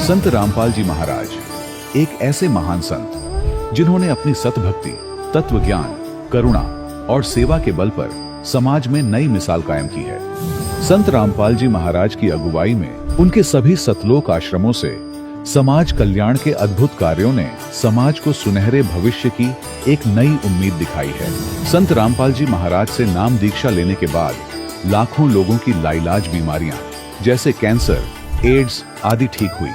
संत रामपाल जी महाराज एक ऐसे महान संत जिन्होंने अपनी सतभक्ति, तत्व ज्ञान, करुणा और सेवा के बल पर समाज में नई मिसाल कायम की है। संत रामपाल जी महाराज की अगुवाई में उनके सभी सतलोक आश्रमों से समाज कल्याण के अद्भुत कार्यों ने समाज को सुनहरे भविष्य की एक नई उम्मीद दिखाई है। संत रामपाल जी महाराज से नाम दीक्षा लेने के बाद लाखों लोगों की लाइलाज बीमारियां जैसे कैंसर, एड्स आदि ठीक हुई।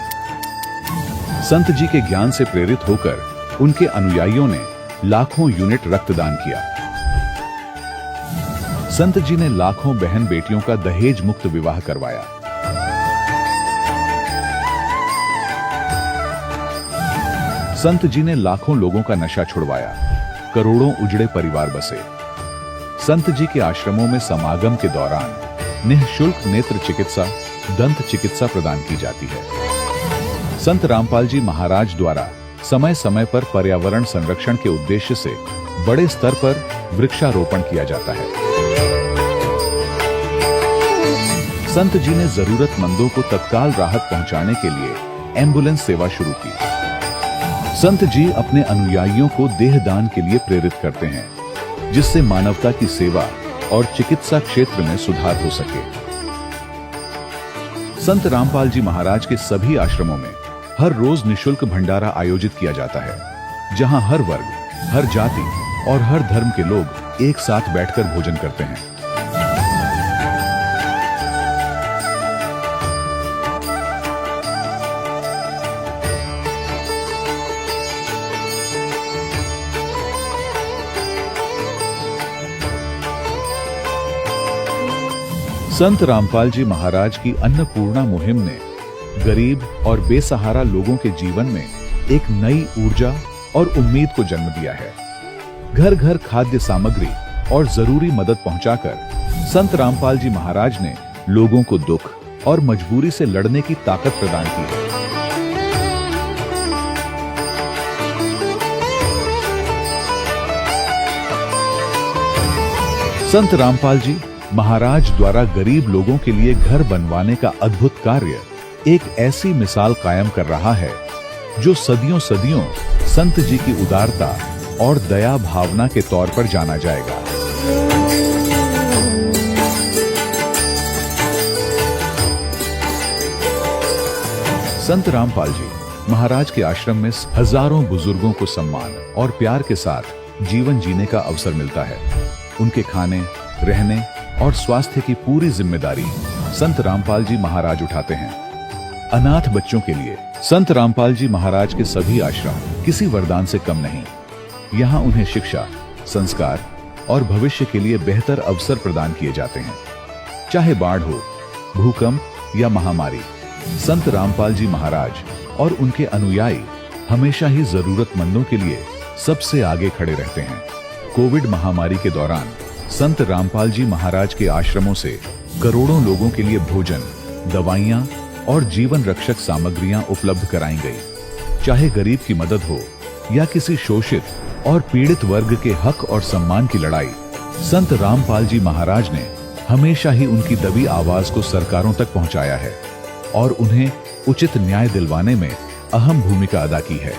संत जी के ज्ञान से प्रेरित होकर उनके अनुयायियों ने लाखों यूनिट रक्तदान किया। संत जी ने लाखों बहन बेटियों का दहेज मुक्त विवाह करवाया। संत जी ने लाखों लोगों का नशा छुड़वाया, करोड़ों उजड़े परिवार बसे। संत जी के आश्रमों में समागम के दौरान निःशुल्क नेत्र चिकित्सा, दंत चिकित्सा प्रदान की जाती है। संत रामपाल जी महाराज द्वारा समय समय पर पर्यावरण संरक्षण के उद्देश्य से बड़े स्तर पर वृक्षारोपण किया जाता है। संत जी ने जरूरतमंदों को तत्काल राहत पहुंचाने के लिए एम्बुलेंस सेवा शुरू की। संत जी अपने अनुयायियों को देहदान के लिए प्रेरित करते हैं, जिससे मानवता की सेवा और चिकित्सा क्षेत्र में सुधार हो सके। संत रामपाल जी महाराज के सभी आश्रमों में हर रोज निःशुल्क भंडारा आयोजित किया जाता है, जहां हर वर्ग, हर जाति और हर धर्म के लोग एक साथ बैठकर भोजन करते हैं। संत रामपाल जी महाराज की अन्नपूर्णा मुहिम ने गरीब और बेसहारा लोगों के जीवन में एक नई ऊर्जा और उम्मीद को जन्म दिया है। घर घर खाद्य सामग्री और जरूरी मदद पहुंचाकर संत रामपाल जी महाराज ने लोगों को दुख और मजबूरी से लड़ने की ताकत प्रदान की है। संत रामपाल जी महाराज द्वारा गरीब लोगों के लिए घर बनवाने का अद्भुत कार्य एक ऐसी मिसाल कायम कर रहा है जो सदियों सदियों संत जी की उदारता और दया भावना के तौर पर जाना जाएगा। संत रामपाल जी महाराज के आश्रम में हजारों बुजुर्गों को सम्मान और प्यार के साथ जीवन जीने का अवसर मिलता है। उनके खाने, रहने और स्वास्थ्य की पूरी जिम्मेदारी संत रामपाल जी महाराज उठाते हैं। अनाथ बच्चों के लिए संत रामपाल जी महाराज के सभी आश्रम किसी वरदान से कम नहीं। यहाँ उन्हें शिक्षा, संस्कार और भविष्य के लिए बेहतर अवसर प्रदान किए जाते हैं। चाहे बाढ़ हो, भूकंप या महामारी, संत रामपाल जी महाराज और उनके अनुयायी हमेशा ही जरूरतमंदों के लिए सबसे आगे खड़े रहते हैं। कोविड महामारी के दौरान संत रामपाल जी महाराज के आश्रमों से करोड़ों लोगों के लिए भोजन, दवाइयां और जीवन रक्षक सामग्रियां उपलब्ध कराई गई। चाहे गरीब की मदद हो या किसी शोषित और पीड़ित वर्ग के हक और सम्मान की लड़ाई, संत रामपाल जी महाराज ने हमेशा ही उनकी दबी आवाज को सरकारों तक पहुंचाया है और उन्हें उचित न्याय दिलवाने में अहम भूमिका अदा की है।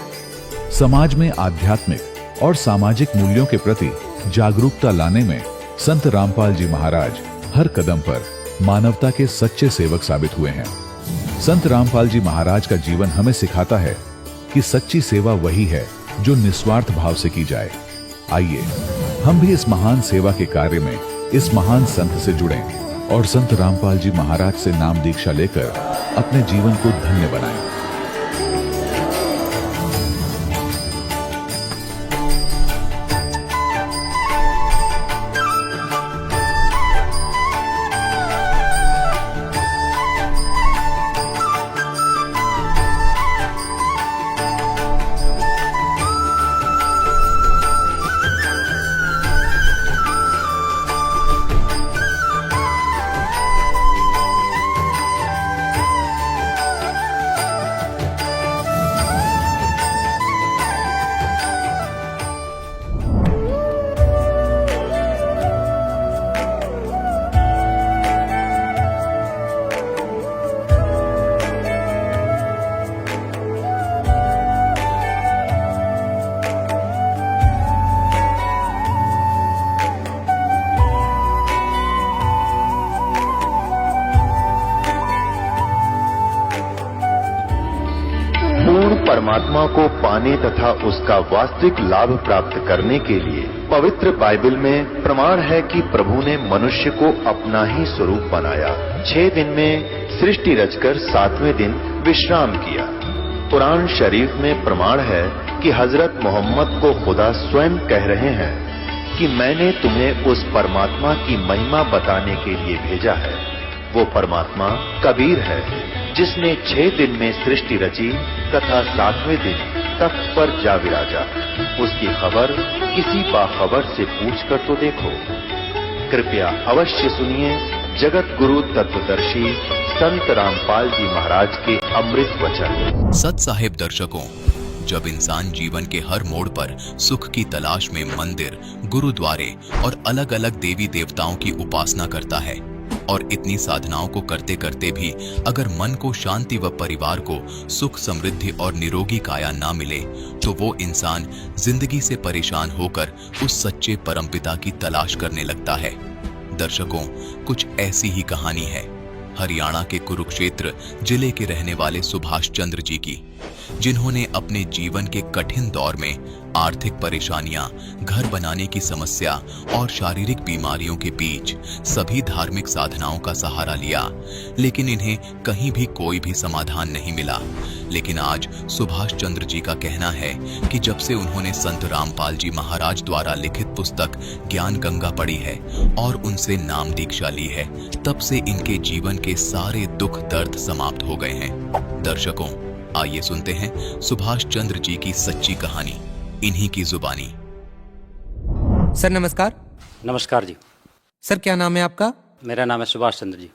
समाज में आध्यात्मिक और सामाजिक मूल्यों के प्रति जागरूकता लाने में संत रामपाल जी महाराज हर कदम पर मानवता के सच्चे सेवक साबित हुए हैं। संत रामपाल जी महाराज का जीवन हमें सिखाता है कि सच्ची सेवा वही है जो निस्वार्थ भाव से की जाए। आइए हम भी इस महान सेवा के कार्य में इस महान संत से जुड़ें और संत रामपाल जी महाराज से नाम दीक्षा लेकर अपने जीवन को धन्य बनाएं। परमात्मा को पाने तथा उसका वास्तविक लाभ प्राप्त करने के लिए पवित्र बाइबल में प्रमाण है कि प्रभु ने मनुष्य को अपना ही स्वरूप बनाया। 6 दिन में सृष्टि रचकर 7वें दिन विश्राम किया। कुरान शरीफ में प्रमाण है कि हजरत मोहम्मद को खुदा स्वयं कह रहे हैं कि मैंने तुम्हें उस परमात्मा की महिमा बताने के लिए भेजा है। वो परमात्मा कबीर है जिसने 6 दिन में सृष्टि रची तथा 7वें दिन तख्त पर जा विराजा। उसकी खबर किसी बाखबर से पूछकर तो देखो। कृपया अवश्य सुनिए जगत गुरु तत्वदर्शी संत रामपाल जी महाराज के अमृत वचन। सत साहिब दर्शकों, जब इंसान जीवन के हर मोड़ पर सुख की तलाश में मंदिर, गुरुद्वारे और अलग अलग देवी देवताओं की उपासना करता है और इतनी साधनाओं को करते करते भी अगर मन को शांति व परिवार को सुख, समृद्धि और निरोगी काया ना मिले तो वो इंसान जिंदगी से परेशान होकर उस सच्चे परमपिता की तलाश करने लगता है। दर्शकों, कुछ ऐसी ही कहानी है हरियाणा के कुरुक्षेत्र जिले के रहने वाले सुभाष चंद्र जी की, जिन्होंने अपने जीवन के कठिन दौर में आर्थिक परेशानियां, घर बनाने की समस्या और शारीरिक बीमारियों के बीच सभी धार्मिक साधनाओं का सहारा लिया, लेकिन इन्हें कहीं भी कोई भी समाधान नहीं मिला। लेकिन आज सुभाष चंद्र जी का कहना है कि जब से उन्होंने संत रामपाल जी महाराज द्वारा लिखित पुस्तक ज्ञान गंगा पढ़ी है और उनसे नाम दीक्षा ली है, तब से इनके जीवन के सारे दुख दर्द समाप्त हो गए हैं। दर्शकों, आइए सुनते हैं सुभाष चंद्र जी की सच्ची कहानी इन्हीं की जुबानी। सर नमस्कार। नमस्कार जी। सर क्या नाम है आपका? मेरा नाम है सुभाष चंद्र जी।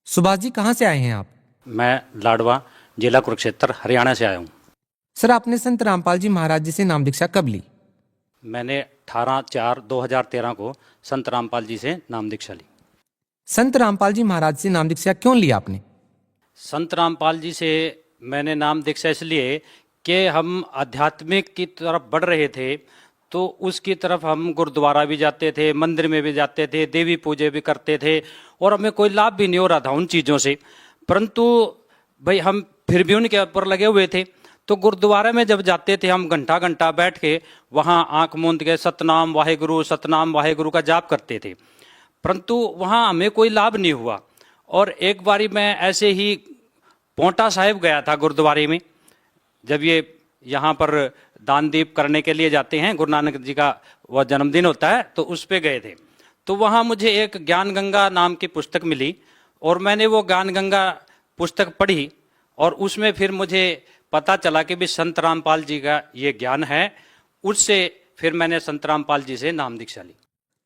सुभाष जी कहाँ से आए हैं आप? मैं लाडवा, जिला कुरुक्षेत्र, हरियाणा से आया हूँ। सर आपने संत रामपाल जी महाराज जी से नाम दीक्षा कब ली? मैंने 18/4/2013 को संत रामपाल जी से नाम दीक्षा ली। संत रामपाल जी महाराज से नाम दीक्षा क्यों ली आपने? संत रामपाल जी से मैंने नाम दीक्षा इसलिए कि हम आध्यात्मिक की तरफ बढ़ रहे थे, तो उसकी तरफ हम गुरुद्वारा भी जाते थे, मंदिर में भी जाते थे, देवी पूजे भी करते थे और हमें कोई लाभ भी नहीं हो रहा था उन चीज़ों से। परंतु भाई हम फिर भी उनके ऊपर लगे हुए थे। तो गुरुद्वारे में जब जाते थे हम घंटा घंटा बैठ के वहाँ आंख मूंद के सतनाम वाहेगुरु का जाप करते थे, परंतु वहाँ हमें कोई लाभ नहीं हुआ। और एक बारी मैं ऐसे ही पोंटा साहिब गया था गुरुद्वारे में, जब ये यहाँ पर दान दीप करने के लिए जाते हैं, गुरु नानक जी का वह जन्मदिन होता है, तो उस पे गए थे। तो वहाँ मुझे एक ज्ञान गंगा नाम की पुस्तक मिली और मैंने वो ज्ञान गंगा पुस्तक पढ़ी और उसमें फिर मुझे पता चला कि भी संत रामपाल जी का ये ज्ञान है। उससे फिर मैंने संत रामपाल जी से नाम दीक्षा ली।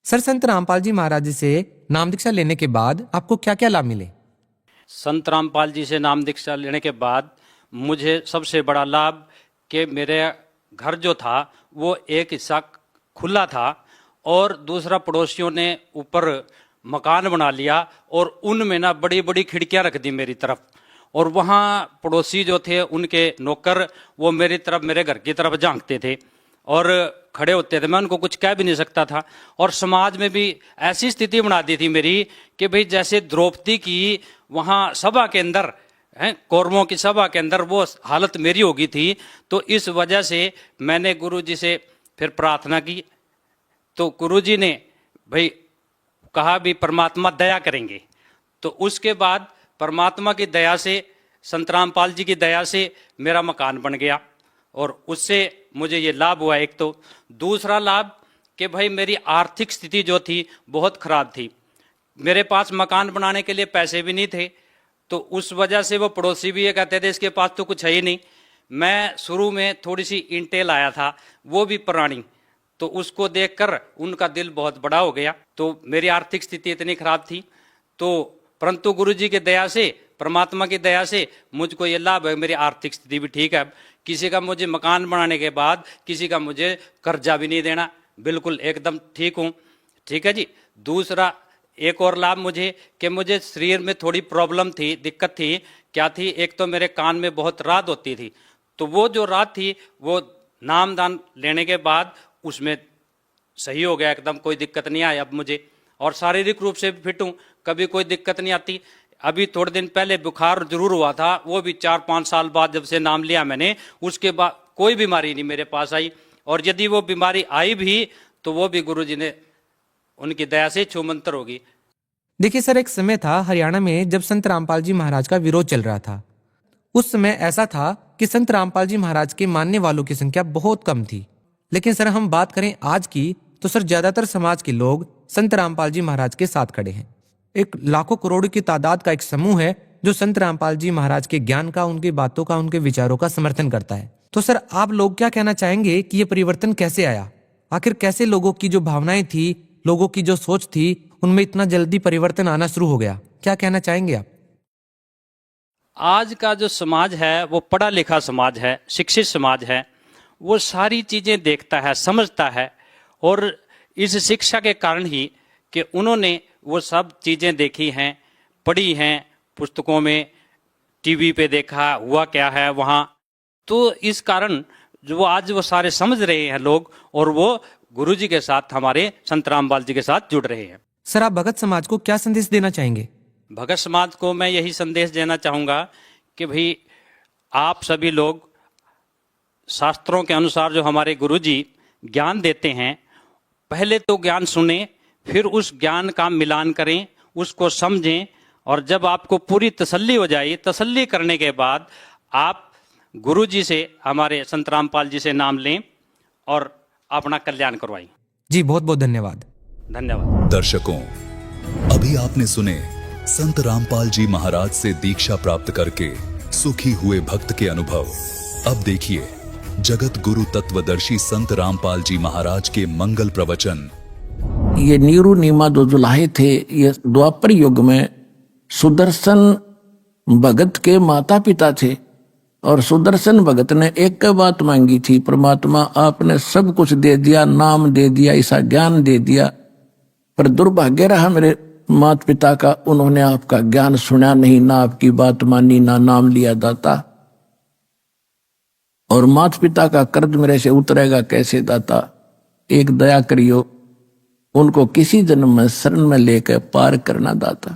सर संत रामपाल जी महाराज जी से नाम दीक्षा लेने के बाद आपको क्या क्या लाभ मिले? संत रामपाल जी से नाम दीक्षा लेने के बाद मुझे सबसे बड़ा लाभ कि मेरे घर जो था वो एक हिस्सा खुला था और दूसरा पड़ोसियों ने ऊपर मकान बना लिया और उनमें ना बड़ी बड़ी खिड़कियां रख दी मेरी तरफ। और वहाँ पड़ोसी जो थे उनके नौकर वो मेरी तरफ, मेरे घर की तरफ झांकते थे और खड़े होते थे, मैं उनको कुछ कह भी नहीं सकता था। और समाज में भी ऐसी स्थिति बना दी थी मेरी कि भाई जैसे द्रौपदी की वहाँ सभा के अंदर हैं, कौरवों की सभा के अंदर वो हालत मेरी हो गई थी। तो इस वजह से मैंने गुरु जी से फिर प्रार्थना की, तो गुरु जी ने भाई कहा भी परमात्मा दया करेंगे। तो उसके बाद परमात्मा की दया से, संत रामपाल जी की दया से मेरा मकान बन गया और उससे मुझे ये लाभ हुआ। एक तो दूसरा लाभ कि भाई मेरी आर्थिक स्थिति जो थी बहुत खराब थी, मेरे पास मकान बनाने के लिए पैसे भी नहीं थे। तो उस वजह से वो पड़ोसी भी ये कहते थे इसके पास तो कुछ है ही नहीं। मैं शुरू में थोड़ी सी ईंटें लाया था, वो भी पुरानी, तो उसको देखकर उनका दिल बहुत बड़ा हो गया। तो मेरी आर्थिक स्थिति इतनी खराब थी, तो परंतु गुरु जी की दया से, परमात्मा की दया से मुझको ये लाभ है, मेरी आर्थिक स्थिति भी ठीक है। किसी का मुझे मकान बनाने के बाद किसी का मुझे कर्जा भी नहीं देना, बिल्कुल एकदम ठीक हूँ। ठीक है जी। दूसरा एक और लाभ मुझे कि मुझे शरीर में थोड़ी प्रॉब्लम थी, दिक्कत थी। क्या थी? एक तो मेरे कान में बहुत रात होती थी, तो वो जो रात थी वो नाम दान लेने के बाद उसमें सही हो गया, एकदम कोई दिक्कत नहीं आई अब मुझे। और शारीरिक रूप से भी फिट हूँ, कभी कोई दिक्कत नहीं आती। अभी थोड़े दिन पहले बुखार जरूर हुआ था, वो भी 4-5 साल बाद जब से नाम लिया मैंने, उसके बाद कोई बीमारी नहीं मेरे पास आई। और यदि वो बीमारी आई भी तो वो भी गुरुजी ने उनकी दया से छूमंतर होगी। देखिए सर, एक समय था हरियाणा में जब संत रामपाल जी महाराज का विरोध चल रहा था। उस समय ऐसा था कि संत रामपाल जी महाराज के मानने वालों की संख्या बहुत कम थी। लेकिन सर हम बात करें आज की, तो सर ज्यादातर समाज के लोग संत रामपाल जी महाराज के साथ खड़े हैं। एक लाखों करोड़ों की तादाद का एक समूह है जो संत रामपाल जी महाराज के ज्ञान का, उनकी बातों का, उनके विचारों का समर्थन करता है। तो सर आप लोग क्या कहना चाहेंगे कि ये परिवर्तन कैसे आया? आखिर कैसे लोगों की जो भावनाएं थी, लोगों की जो सोच थी, उनमें इतना जल्दी परिवर्तन आना शुरू हो गया? क्या कहना चाहेंगे आप? आज का जो समाज है वो पढ़ा लिखा समाज है, शिक्षित समाज है। वो सारी चीजें देखता है, समझता है, और इस शिक्षा के कारण ही कि उन्होंने वो सब चीजें देखी हैं, पढ़ी हैं, पुस्तकों में, टीवी पे देखा हुआ क्या है वहाँ। तो इस कारण जो आज वो सारे समझ रहे हैं लोग, और वो गुरुजी के साथ, हमारे संत रामपाल जी के साथ जुड़ रहे हैं। सर आप भगत समाज को क्या संदेश देना चाहेंगे? भगत समाज को मैं यही संदेश देना चाहूँगा कि भाई आप सभी लोग शास्त्रों के अनुसार जो हमारे गुरुजी ज्ञान देते हैं, पहले तो ज्ञान सुने, फिर उस ज्ञान का मिलान करें, उसको समझें, और जब आपको पूरी तसल्ली हो जाए, तसल्ली करने के बाद आप गुरुजी से, हमारे संत रामपाल जी से नाम लें और अपना कल्याण करवाएं। जी बहुत बहुत धन्यवाद। धन्यवाद। दर्शकों, अभी आपने सुने संत रामपाल जी महाराज से दीक्षा प्राप्त करके सुखी हुए भक्त के अनुभव। अब देखिए जगत गुरु तत्वदर्शी संत रामपाल जी महाराज के मंगल प्रवचन। ये नीरू नीमा दो जुलाहे थे, ये द्वापर युग में सुदर्शन भगत के माता पिता थे। और सुदर्शन भगत ने एक बात मांगी थी, परमात्मा आपने सब कुछ दे दिया, नाम दे दिया, ऐसा ज्ञान दे दिया, पर दुर्भाग्य रहा मेरे माता पिता का, उन्होंने आपका ज्ञान सुना नहीं, ना आपकी बात मानी, ना नाम लिया दाता। और माता पिता का कर्ज मेरे से उतरेगा कैसे दाता? एक दया करियो, उनको किसी जन्म में शरण में लेकर पार करना दाता।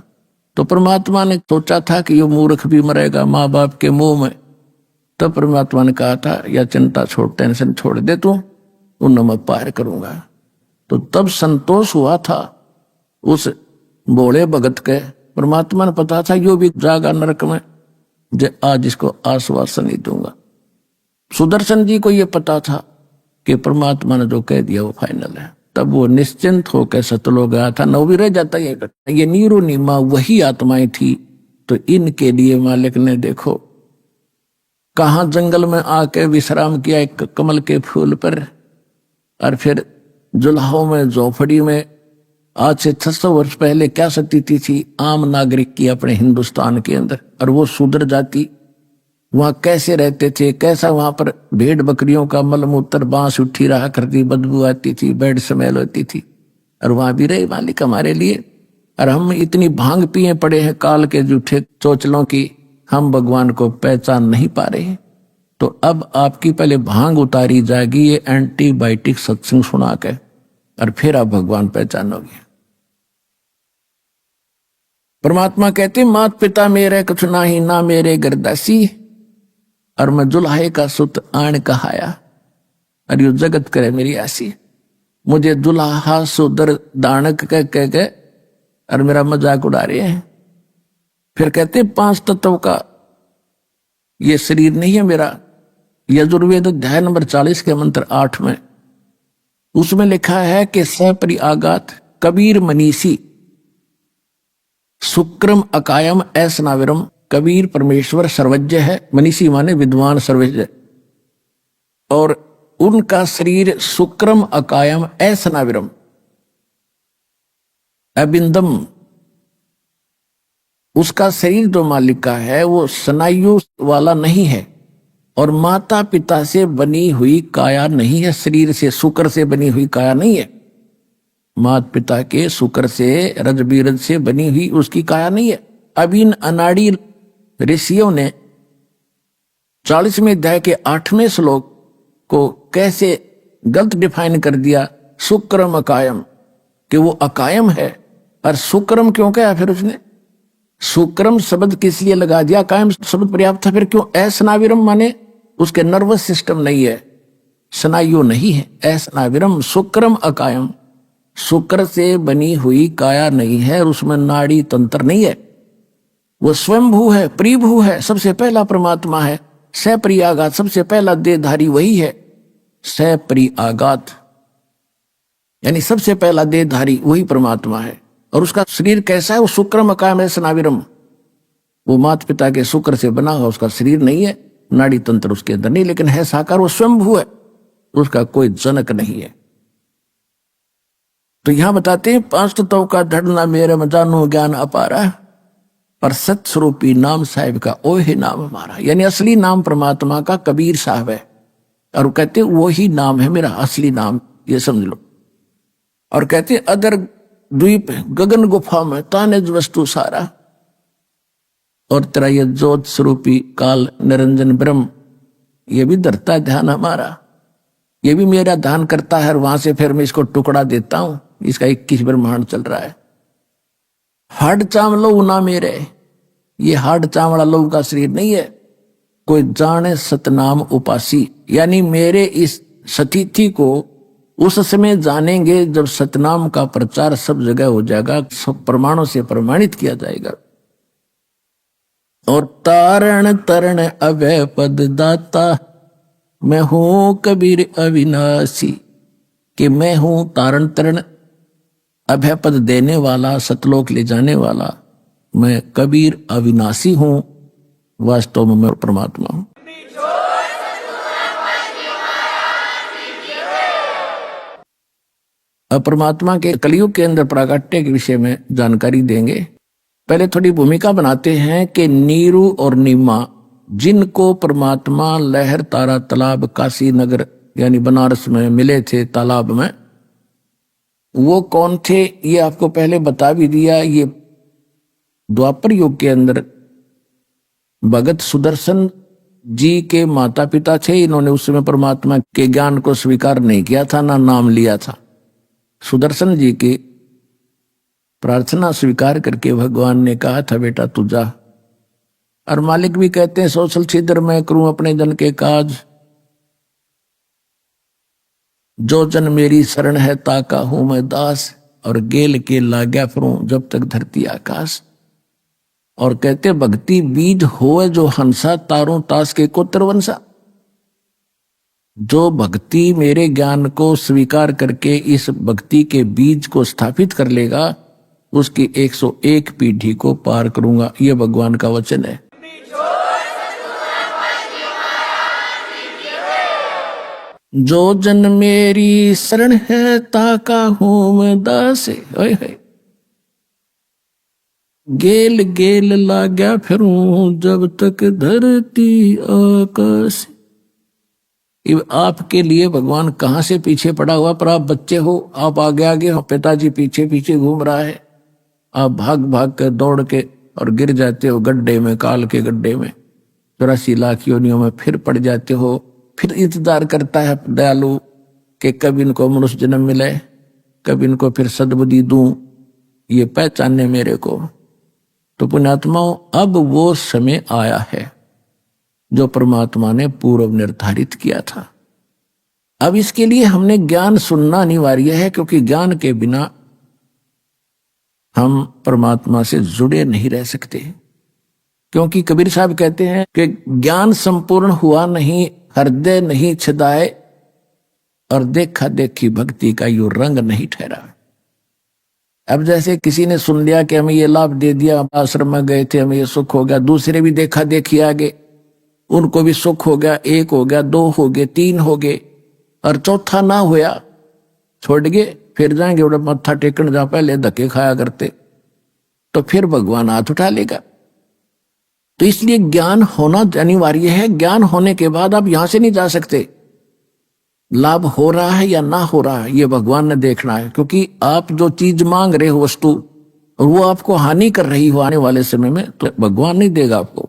तो परमात्मा ने सोचा था कि ये मूर्ख भी मरेगा माँ बाप के मुंह में। तब परमात्मा ने कहा था, या चिंता छोड़, टेंशन छोड़ दे तू, उन्हें मैं पार करूंगा। तो तब संतोष हुआ था उस भोले भगत के। परमात्मा ने पता था यो भी जागा नरक में, जो आज इसको आश्वासन नहीं दूंगा। सुदर्शन जी को यह पता था कि परमात्मा ने जो कह दिया वो फाइनल है। तब वो निश्चिंत होकर सतलोक गया था। नौ भी रह जाता ये नीरो नीमा वही आत्माएं थी। तो इनके लिए मालिक ने देखो कहाँ जंगल में आके विश्राम किया एक कमल के फूल पर, और फिर जुलाहों में झोपड़ी में। आज से 600 वर्ष पहले क्या स्थिति थी आम नागरिक की अपने हिंदुस्तान के अंदर, और वो शूद्र जाति वहां कैसे रहते थे, कैसा वहां पर भेड़ बकरियों का मलमूत्र बांस उठी रहा करती, बदबू आती थी, बेड स्मेल होती थी, और वहां भी रहे मालिक हमारे लिए। और हम इतनी भांग पिए पड़े हैं काल के जूठे चोचलों की, हम भगवान को पहचान नहीं पा रहे हैं। तो अब आपकी पहले भांग उतारी जाएगी ये एंटीबायोटिक सत्संग सुना के, और फिर आप भगवान पहचानोगे। परमात्मा कहते मात पिता मेरे कुछ नाही, ना मेरे गरदासी, और मैं जुल्हे का सुत आण कहाया, और यू जगत करे मेरी ऐसी। मुझे जुल्हा सुदर दानक कह के और मेरा मजाक उड़ा रहे हैं। फिर कहते 5 तत्व का ये शरीर नहीं है मेरा। यजुर्वेद अध्याय नंबर 40 के मंत्र 8 में उसमें लिखा है कि सपरि आगात कबीर मनीषी शुक्रम अकायम ऐसनाविरम। कबीर परमेश्वर सर्वज्ञ है, मनीषी माने विद्वान सर्वज्ञ, और उनका शरीर शुक्रम अकायम ऐसनाविरम अबिंदम। उसका शरीर जो मालिक का है वो स्नायु वाला नहीं है, और माता पिता से बनी हुई काया नहीं है। शरीर से शुक्र से बनी हुई काया नहीं है, माता पिता के शुक्र से रज बीरज से बनी हुई उसकी काया नहीं है। अब इन अनाड़ी ऋषियों ने 40वें अध्याय के 8वें श्लोक को कैसे गलत डिफाइन कर दिया, शुक्रम अकायम, कि वो अकायम है। और शुक्रम क्यों कहा फिर उसने? सुक्रम शब्द किस लिए लगा दिया? कायम शब्द पर्याप्त था, फिर क्यों असनाविरम? माने उसके नर्वस सिस्टम नहीं है, स्नायु नहीं है। असनाविरम शुक्रम अकायम, शुक्र से बनी हुई काया नहीं है और उसमें नाड़ी तंत्र नहीं है। वो स्वयंभू है, प्रिभू है, सबसे पहला परमात्मा है। सप्रियागात, सबसे पहला देहधारी वही है। सप्रियागात यानी सबसे पहला देहधारी वही परमात्मा है। और उसका शरीर कैसा है? वो शुक्रम अकायम सनाविरम, वो माता पिता के शुक्र से बना हुआ उसका शरीर नहीं है, नाड़ी तंत्र उसके अंदर नहीं, लेकिन है साकार, वो स्वयंभू है, उसका कोई जनक नहीं है। तो यहां बताते हैं 5 तत्वों का धड़ना मेरे में जानो ज्ञान अपारा, पर सत्स्वरूपी नाम साहिब का ओ ही नाम हमारा। यानी असली नाम परमात्मा का कबीर साहब है, और वो कहते वो ही नाम है मेरा असली नाम, ये समझ लो। और कहते अदर द्वीप गगन गुफा में तानिज वस्तु सारा, और तेरा ये ज्योत स्वरूपी काल निरंजन ब्रह्म, ये भी धरता है ध्यान हमारा, ये भी मेरा ध्यान करता है, और वहां से फिर मैं इसको टुकड़ा देता हूं। इसका 21 ब्रह्मांड चल रहा है। हाड चावलो ना मेरे, ये हाड चावड़ा लोग का शरीर नहीं है। कोई जाने सतनाम उपासी, यानी मेरे इस सतिथि को उस समय जानेंगे जब सतनाम का प्रचार सब जगह हो जाएगा, सब प्रमाणों से प्रमाणित किया जाएगा। और तारण तरण अभय पद दाता, मैं हूं कबीर अविनाशी, कि मैं हूं तारण तरण अभय पद देने वाला, सतलोक ले जाने वाला, मैं कबीर अविनाशी हूं, वास्तव में मैं परमात्मा हूं। अब परमात्मा के कलयुग के अंदर प्राकट्य के विषय में जानकारी देंगे। पहले थोड़ी भूमिका बनाते हैं कि नीरू और नीमा, जिनको परमात्मा लहर तारा तालाब काशी नगर यानी बनारस में मिले थे तालाब में, वो कौन थे ये आपको पहले बता भी दिया। ये द्वापर युग के अंदर भगत सुदर्शन जी के माता पिता थे। इन्होंने उस समय परमात्मा के ज्ञान को स्वीकार नहीं किया था, ना नाम लिया था। सुदर्शन जी की प्रार्थना स्वीकार करके भगवान ने कहा था बेटा तू जा। और मालिक भी कहते हैं सोशल छिद्र मैं करूं अपने जन के काज, जो जन मेरी शरण है ताका हूं मैं दास, और गेल के लाग्या फिरूं जब तक धरती आकाश। और कहते भक्ति बीज होए जो हंसा, तारों तास के को तरवंसा। जो भक्ति मेरे ज्ञान को स्वीकार करके इस भक्ति के बीज को स्थापित कर लेगा, उसकी 101 पीढ़ी को पार करूंगा, यह भगवान का वचन है। जो जन मेरी शरण है ताका हूं मैं दास, गेल गेल लाग्या फिरूं जब तक धरती आकाश। आपके लिए भगवान कहां से पीछे पड़ा हुआ, पर आप बच्चे हो, आप आगे आगे हो, पिताजी पीछे पीछे घूम रहा है, आप भाग भाग के दौड़ के और गिर जाते हो गड्ढे में, काल के गड्ढे में, 84 लाख योनियों में फिर पड़ जाते हो। फिर इंतजार करता है दयालु कि कब इनको मनुष्य जन्म मिले, कब इनको फिर सद्बुद्धि दूं, ये पहचानने मेरे को। तो पुण्यात्माओं, अब वो समय आया है जो परमात्मा ने पूर्व निर्धारित किया था। अब इसके लिए हमने ज्ञान सुनना अनिवार्य है, क्योंकि ज्ञान के बिना हम परमात्मा से जुड़े नहीं रह सकते। क्योंकि कबीर साहब कहते हैं कि ज्ञान संपूर्ण हुआ नहीं, हृदय नहीं छदाए, और देखा देखी भक्ति का यो रंग नहीं ठहरा। अब जैसे किसी ने सुन लिया कि हमें ये लाभ दे दिया, आश्रम में गए थे, हमें ये सुख हो गया, दूसरे भी देखा देखी आगे, उनको भी सुख हो गया, 1 हो गया, 2 हो गए, 3 हो गए, और चौथा ना होया छोड़ गए, फिर जाएंगे उड़ा मत्था टेकन जहां पहले धक्के खाया करते, तो फिर भगवान हाथ उठा लेगा। तो इसलिए ज्ञान होना अनिवार्य है। ज्ञान होने के बाद आप यहां से नहीं जा सकते। लाभ हो रहा है या ना हो रहा है ये भगवान ने देखना है, क्योंकि आप जो चीज मांग रहे हो वस्तु, और वो आपको हानि कर रही हो आने वाले समय में, तो भगवान नहीं देगा आपको।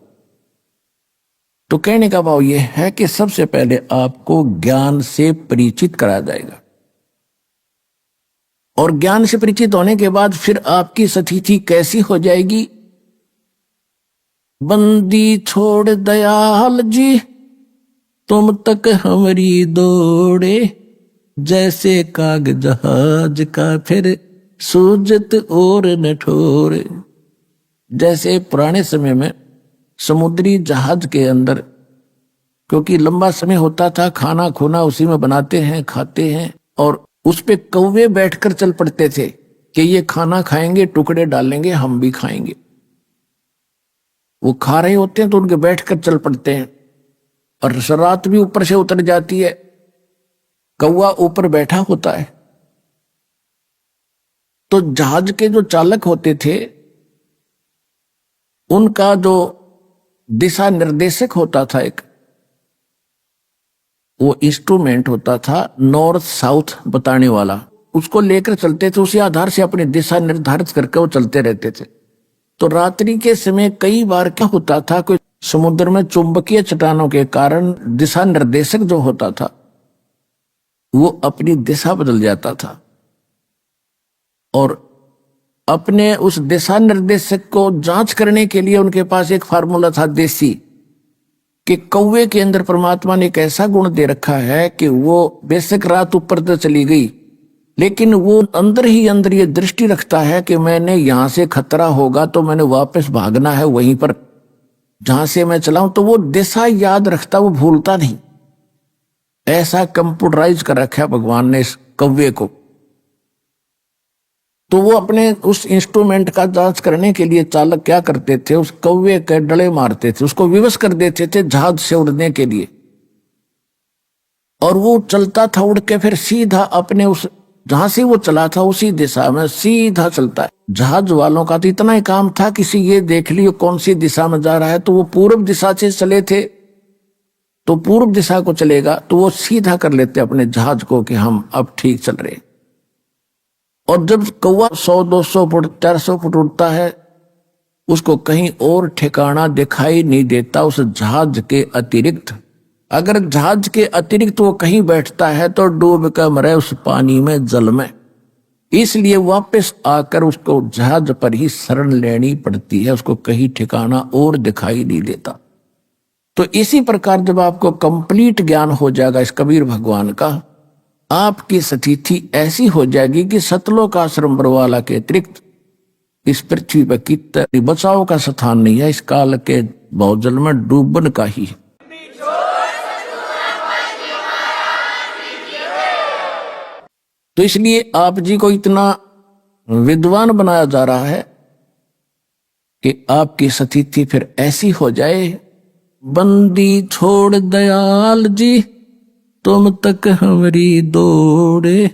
तो कहने का भाव ये है कि सबसे पहले आपको ज्ञान से परिचित कराया जाएगा, और ज्ञान से परिचित होने के बाद फिर आपकी स्थिति कैसी हो जाएगी बंदी छोड़ दयाल जी, तुम तक हमारी दौड़े, जैसे काग जहाज का फिर सूजत और न ठोरे। जैसे पुराने समय में समुद्री जहाज के अंदर, क्योंकि लंबा समय होता था, खाना खोना उसी में बनाते हैं, खाते हैं, और उस पे कौवे बैठकर चल पड़ते थे कि ये खाना खाएंगे, टुकड़े डालेंगे, हम भी खाएंगे। वो खा रहे होते हैं तो उनके बैठकर चल पड़ते हैं, और रात भी ऊपर से उतर जाती है, कौवा ऊपर बैठा होता है। तो जहाज के जो चालक होते थे उनका जो दिशा निर्देशक होता था, एक वो इंस्ट्रूमेंट होता था नॉर्थ साउथ बताने वाला, उसको लेकर चलते थे, उसी आधार से अपनी दिशा निर्धारित करके वो चलते रहते थे। तो रात्रि के समय कई बार क्या होता था, कोई समुद्र में चुंबकीय चट्टानों के कारण दिशा निर्देशक जो होता था वो अपनी दिशा बदल जाता था, और अपने उस दिशा निर्देशक को जांच करने के लिए उनके पास एक फार्मूला था देसी, कि कौवे के अंदर परमात्मा ने एक ऐसा गुण दे रखा है कि वो बेशक रात ऊपर तो चली गई, लेकिन वो अंदर ही अंदर ये दृष्टि रखता है कि मैंने यहां से खतरा होगा तो मैंने वापस भागना है वहीं पर जहां से मैं चला हूं। तो वो दिशा याद रखता, वो भूलता नहीं। ऐसा कंप्यूटराइज कर रखा है भगवान ने इस कौवे को। तो वो अपने उस इंस्ट्रूमेंट का जांच करने के लिए चालक क्या करते थे, उस कौवे के डले मारते थे, उसको विवश कर देते थे जहाज से उड़ने के लिए, और वो चलता था उड़ के फिर सीधा अपने उस जहां से वो चला था उसी दिशा में सीधा चलता है। जहाज वालों का तो इतना ही काम था, किसी ये देख लियो कौन सी दिशा में जा रहा है, तो वो पूर्व दिशा से चले थे तो पूर्व दिशा को चलेगा, तो वो सीधा कर लेते अपने जहाज को कि हम अब ठीक चल रहे। और जब कौवा 100-200 फुट 400 फुट उड़ता है, उसको कहीं और ठिकाना दिखाई नहीं देता उस जहाज के अतिरिक्त। अगर जहाज के अतिरिक्त वो कहीं बैठता है तो डूब कर मरे उस पानी में, जल में। इसलिए वापस आकर उसको जहाज पर ही शरण लेनी पड़ती है, उसको कहीं ठिकाना और दिखाई नहीं देता। तो इसी प्रकार जब आपको कंप्लीट ज्ञान हो जाएगा इस कबीर भगवान का, आपकी स्थिति ऐसी हो जाएगी कि सतलोक आश्रम बरवाला के अतिरिक्त इस पृथ्वी पर कितने बचाव का स्थान नहीं है, इस काल के बहुजल में डूबन का ही है। तो इसलिए आप जी को इतना विद्वान बनाया जा रहा है कि आपकी स्थिति फिर ऐसी हो जाए, बंदी छोड़ दयाल जी, तुम तक हमारी दौड़े,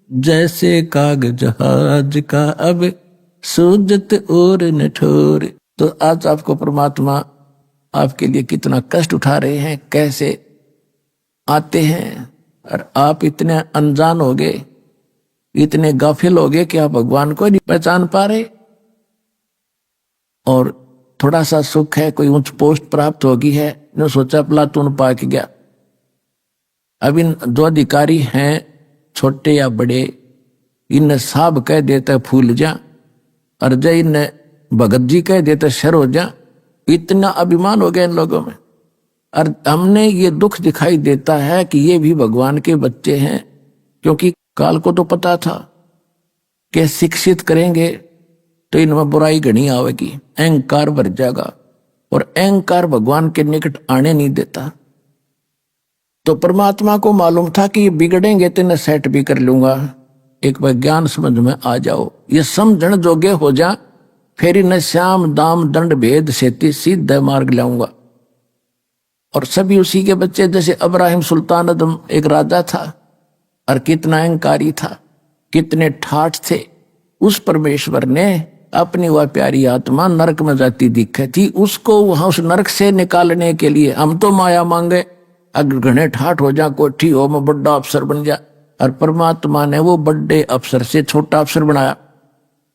जैसे काग जहाज का अब सूजत और न ठोरे। तो आज आपको परमात्मा आपके लिए कितना कष्ट उठा रहे हैं, कैसे आते हैं, और आप इतने अनजान हो गए, इतने गाफिल हो गए कि आप भगवान को नहीं पहचान पा रहे। और थोड़ा सा सुख है, कोई उच्च पोस्ट प्राप्त होगी है, जो सोचा प्लाटून पा के गया। अब इन जो अधिकारी हैं छोटे या बड़े, इन साहब कह देता फूल जा, और जय इन भगत जी कह देता शर हो जा। इतना अभिमान हो गया इन लोगों में, और हमने ये दुख दिखाई देता है कि ये भी भगवान के बच्चे हैं, क्योंकि काल को तो पता था कि शिक्षित करेंगे तो इनमें बुराई घनी आवेगी, अहंकार भर जाएगा, और अहंकार भगवान के निकट आने नहीं देता। तो परमात्मा को मालूम था कि ये बिगड़ेंगे तो इन्हें सेट भी कर लूंगा, एक बार ज्ञान समझ में आ जाओ, ये समझण जोगे हो जा, फिर इन्हें श्याम दाम दंड भेद सेती सीधा मार्ग लाऊंगा। और सभी उसी के बच्चे, जैसे अब्राहिम सुल्तान अदम एक राजा था, और कितना अहंकारी था, कितने ठाठ थे। उस परमेश्वर ने अपनी वह प्यारी आत्मा नरक में जाती दिखी थी, उसको वहां उस नरक से निकालने के लिए हम तो माया मांगे, अगर घने ठाठ हो जा, कोठी हो, मैं बड़ा अफसर बन जा, और परमात्मा ने वो बड़े अफसर से छोटा अफसर बनाया,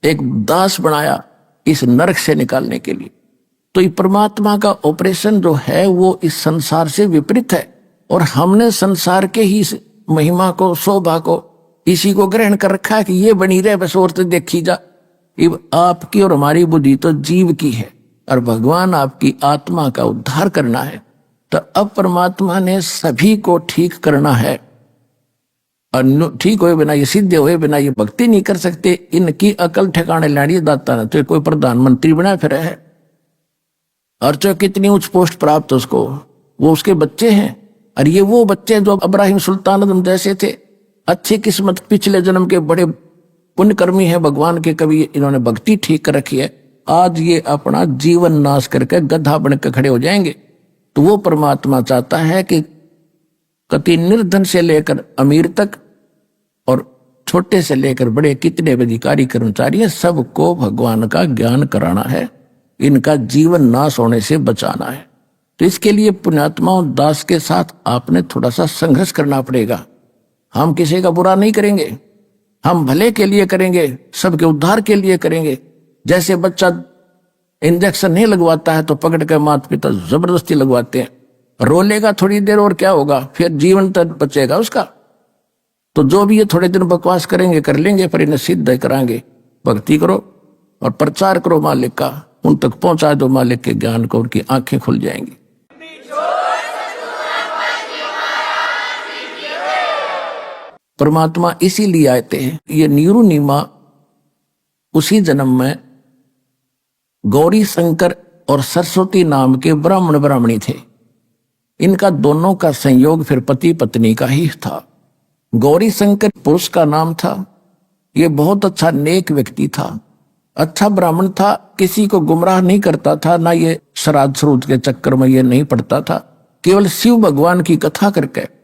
एक दास बनाया इस नरक से निकालने के लिए। तो ये परमात्मा का ऑपरेशन जो है वो इस संसार से विपरीत है, और हमने संसार के ही महिमा को, शोभा को, इसी को ग्रहण कर रखा है कि ये बनी रहे बस, और तो देखी जा। आपकी और हमारी बुद्धि तो जीव की है, और भगवान आपकी आत्मा का उद्धार करना है, तो अब परमात्मा ने सभी को ठीक करना है। और ठीक हुए बिना, ये सिद्ध हुए बिना ये भक्ति नहीं कर सकते। इनकी अकल ठिकाने लानी दाता ना तो कोई प्रधानमंत्री बना फिर है, और चाहे कितनी उच्च पोस्ट प्राप्त उसको, वो उसके बच्चे हैं। और ये वो बच्चे जो इब्राहिम सुल्तान आजम जैसे थे, अच्छी किस्मत, पिछले जन्म के बड़े पुण्यकर्मी है भगवान के, कभी इन्होंने भक्ति ठीक कर रखी है, आज ये अपना जीवन नाश करके गधा बनकर खड़े हो जाएंगे। तो वो परमात्मा चाहता है कि कति निर्धन से लेकर अमीर तक और छोटे से लेकर बड़े कितने भी अधिकारी कर्मचारी है, सबको भगवान का ज्ञान कराना है, इनका जीवन नाश होने से बचाना है। तो इसके लिए पुण्यात्माओं दास के साथ आपने थोड़ा सा संघर्ष करना पड़ेगा। हम किसी का बुरा नहीं करेंगे, हम भले के लिए करेंगे, सबके उद्धार के लिए करेंगे। जैसे बच्चा इंजेक्शन नहीं लगवाता है तो पकड़ कर माता पिता जबरदस्ती लगवाते हैं, रोलेगा थोड़ी देर और क्या होगा, फिर जीवन तक बचेगा उसका। तो जो भी ये थोड़े दिन बकवास करेंगे कर लेंगे, पर इन्हें सिद्ध कराएंगे। भक्ति करो और प्रचार करो मालिक का, उन तक पहुंचा दो मालिक के ज्ञान को, उनकी आंखें खुल जाएंगी। परमात्मा इसीलिए आते हैं। ये नीरू नीमा उसी जन्म में गौरी शंकर और सरस्वती नाम के ब्राह्मण ब्राह्मणी थे। इनका दोनों का संयोग फिर पति पत्नी का ही था। गौरी शंकर पुरुष का नाम था। ये बहुत अच्छा नेक व्यक्ति था, अच्छा ब्राह्मण था, किसी को गुमराह नहीं करता था, ना ये श्राद्ध श्रूद्ध के चक्कर में ये नहीं पड़ता था। केवल शिव भगवान की कथा करके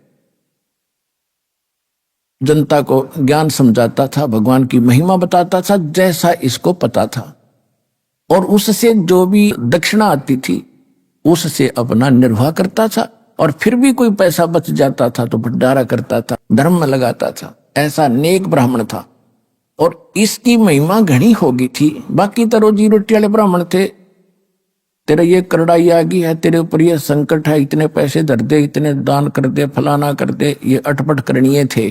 जनता को ज्ञान समझाता था, भगवान की महिमा बताता था जैसा इसको पता था। और उससे जो भी दक्षिणा आती थी उससे अपना निर्वाह करता था, और फिर भी कोई पैसा बच जाता था तो भंडारा करता था, धर्म में लगाता था। ऐसा नेक ब्राह्मण था और इसकी महिमा घनी हो गई थी। बाकी तो रोजी रोटी वाले ब्राह्मण थे, तेरे ये करड़ाई आ गई है, तेरे ऊपर ये संकट है, इतने पैसे धर दे, इतने दान कर दे, फलाना कर दे, ये अटपट करणीय थे।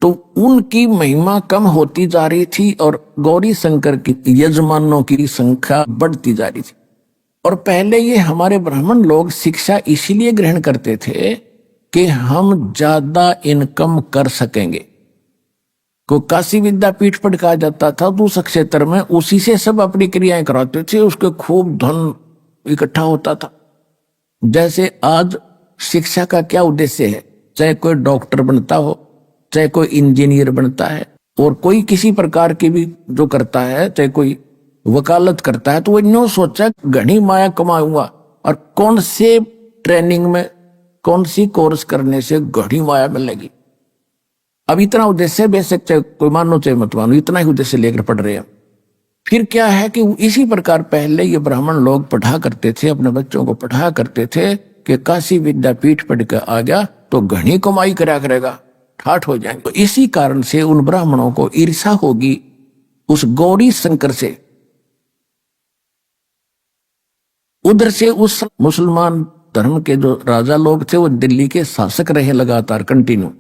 तो उनकी महिमा कम होती जा रही थी और गौरी शंकर की यजमानों की संख्या बढ़ती जा रही थी। और पहले ये हमारे ब्राह्मण लोग शिक्षा इसीलिए ग्रहण करते थे कि हम ज्यादा इनकम कर सकेंगे। को काशी विद्यापीठ पढ़ कहा जाता था, तो उस क्षेत्र में उसी से सब अपनी क्रियाएं कराते थे, उसके खूब धन इकट्ठा होता था। जैसे आज शिक्षा का क्या उद्देश्य है, चाहे कोई डॉक्टर बनता हो, चाहे कोई इंजीनियर बनता है, और कोई किसी प्रकार की भी जो करता है, चाहे कोई वकालत करता है, तो वो न्यू सोचा घनी माया कमाऊंगा, और कौन से ट्रेनिंग में कौन सी कोर्स करने से घनी माया मिलेगी। अब इतना उद्देश्य, बेशक चाहे कोई मानो चाहे मत मानो, इतना ही उद्देश्य लेकर पढ़ रहे हैं। फिर क्या है कि इसी प्रकार पहले ये ब्राह्मण लोग पढ़ा करते थे, अपने बच्चों को पढ़ा करते थे कि काशी विद्यापीठ पढ़ कर आ गया तो घनी कमाई करा करेगा, ठाठ हो जाएंगे। तो इसी कारण से उन ब्राह्मणों को ईर्षा होगी उस गौरी शंकर से। उधर से उस मुसलमान धर्म के जो राजा लोग थे वो दिल्ली के शासक रहे लगातार कंटिन्यू।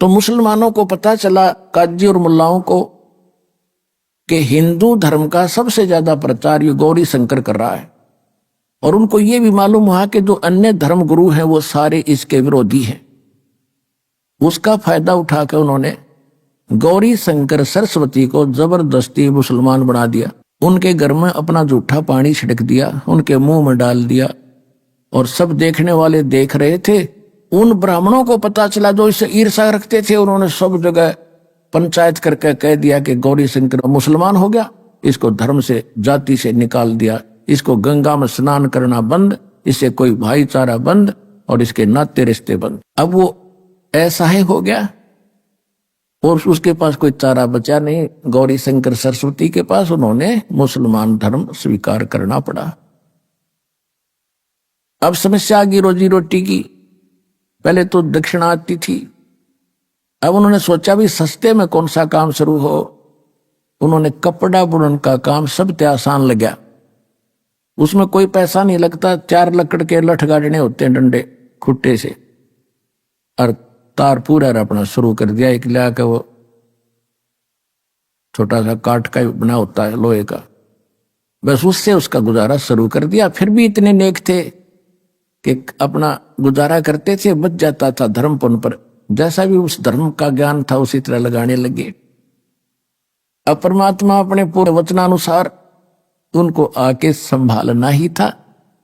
तो मुसलमानों को पता चला, काजी और मुल्लाओं को, कि हिंदू धर्म का सबसे ज्यादा प्रचार ये गौरी शंकर कर रहा है। और उनको ये भी मालूम हुआ कि जो अन्य धर्म गुरु हैं वो सारे इसके विरोधी हैं। उसका फायदा उठाकर उन्होंने गौरी शंकर सरस्वती को जबरदस्ती मुसलमान बना दिया। उनके घर में अपना जूठा पानी छिड़क दिया, उनके मुंह में डाल दिया, और सब देखने वाले देख रहे थे। उन ब्राह्मणों को पता चला जो इससे ईर्षा रखते थे, उन्होंने सब जगह पंचायत करके कह दिया कि गौरी शंकर मुसलमान हो गया, इसको धर्म से जाति से निकाल दिया, इसको गंगा में स्नान करना बंद, इससे कोई भाईचारा बंद, और इसके नाते रिश्ते बंद। अब वो ऐसा ही हो गया और उसके पास कोई चारा बचा नहीं। गौरी शंकर सरस्वती के पास उन्होंने मुसलमान धर्म स्वीकार करना पड़ा। अब समस्या आ गई रोजी रोटी की। पहले तो दक्षिणा आती थी, अब उन्होंने सोचा भी सस्ते में कौन सा काम शुरू हो। उन्होंने कपड़ा बुनन का काम सबसे आसान लगा, उसमें कोई पैसा नहीं लगता। 4 लकड़ के लठ गाड़ने होते हैं डंडे खुट्टे से, और तार पूरा अपना शुरू कर दिया। एक लिया के वो छोटा सा काठ का बना होता है, लोहे का, बस उससे उसका गुजारा शुरू कर दिया। फिर भी इतने नेक थे कि अपना गुजारा करते थे, बच जाता था धर्म पुण्य पर। जैसा भी उस धर्म का ज्ञान था उसी तरह लगाने लगे। अब परमात्मा अपने पूरे वचनानुसार उनको आके संभालना ही था,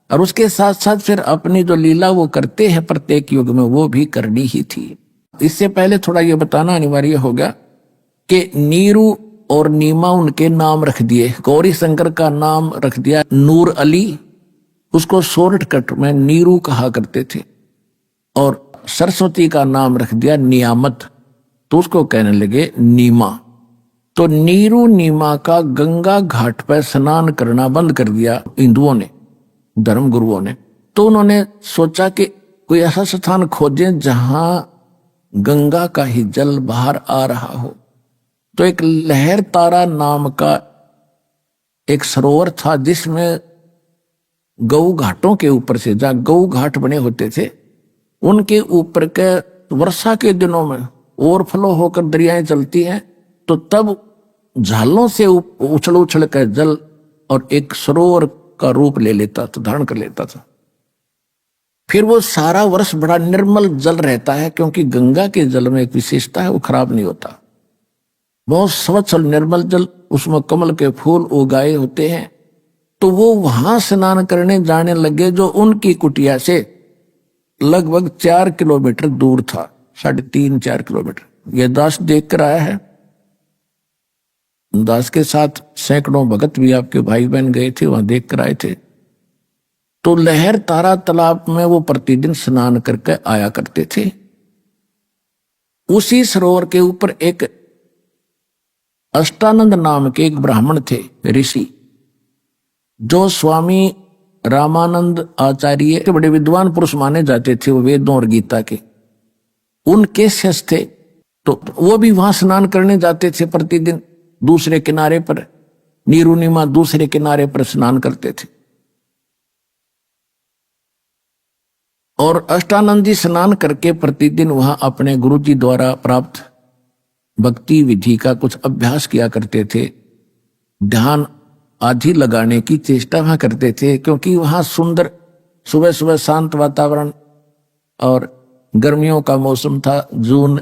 और उसके साथ साथ फिर अपनी जो लीला वो करते हैं प्रत्येक युग में, वो भी करनी ही थी। इससे पहले थोड़ा ये बताना अनिवार्य होगा कि नीरू और नीमा उनके नाम रख दिए। गौरी शंकर का नाम रख दिया नूर अली, उसको शॉर्टकट में नीरू कहा करते थे। और सरस्वती का नाम रख दिया नियामत, तो उसको कहने लगे नीमा। तो नीरू नीमा का गंगा घाट पर स्नान करना बंद कर दिया हिंदुओं ने, धर्म गुरुओं ने। तो उन्होंने सोचा कि कोई ऐसा स्थान खोजें जहां गंगा का ही जल बाहर आ रहा हो। तो एक लहर तारा नाम का एक सरोवर था, जिसमें गऊ घाटों के ऊपर से, जहां गऊ घाट बने होते थे, उनके ऊपर के वर्षा के दिनों में ओवरफ्लो होकर दरियाएं चलती हैं, तो तब झालों से उछल उछल कर जल और एक सरोवर का रूप ले लेता था, धारण कर लेता था। फिर वो सारा वर्ष बड़ा निर्मल जल रहता है, क्योंकि गंगा के जल में एक विशेषता है, वो खराब नहीं होता, बहुत स्वच्छ और निर्मल जल, उसमें कमल के फूल उगाए होते हैं। तो वो वहां स्नान करने जाने लगे, जो उनकी कुटिया से लगभग 4 किलोमीटर दूर था, 3.5-4 किलोमीटर। ये दास देख कर आया है। दास के साथ सैकड़ों भगत भी आपके भाई बहन गए थे, वहां देख कर आए थे। तो लहर तारा तालाब में वो प्रतिदिन स्नान करके आया करते थे। उसी सरोवर के ऊपर एक अष्टानंद नाम के एक ब्राह्मण थे, ऋषि, जो स्वामी रामानंद आचार्य के बड़े विद्वान पुरुष माने जाते थे, वो वेदों और गीता के, उनके शिष्य थे। तो वो भी वहां स्नान करने जाते थे प्रतिदिन, दूसरे किनारे पर, नीरुनिमा दूसरे किनारे पर स्नान करते थे। और अष्टानंद जी स्नान करके प्रतिदिन वहां अपने गुरु जी द्वारा प्राप्त भक्ति विधि का कुछ अभ्यास किया करते थे, ध्यान आदि लगाने की चेष्टा वहां करते थे। क्योंकि वहां सुंदर सुबह सुबह शांत वातावरण, और गर्मियों का मौसम था, जून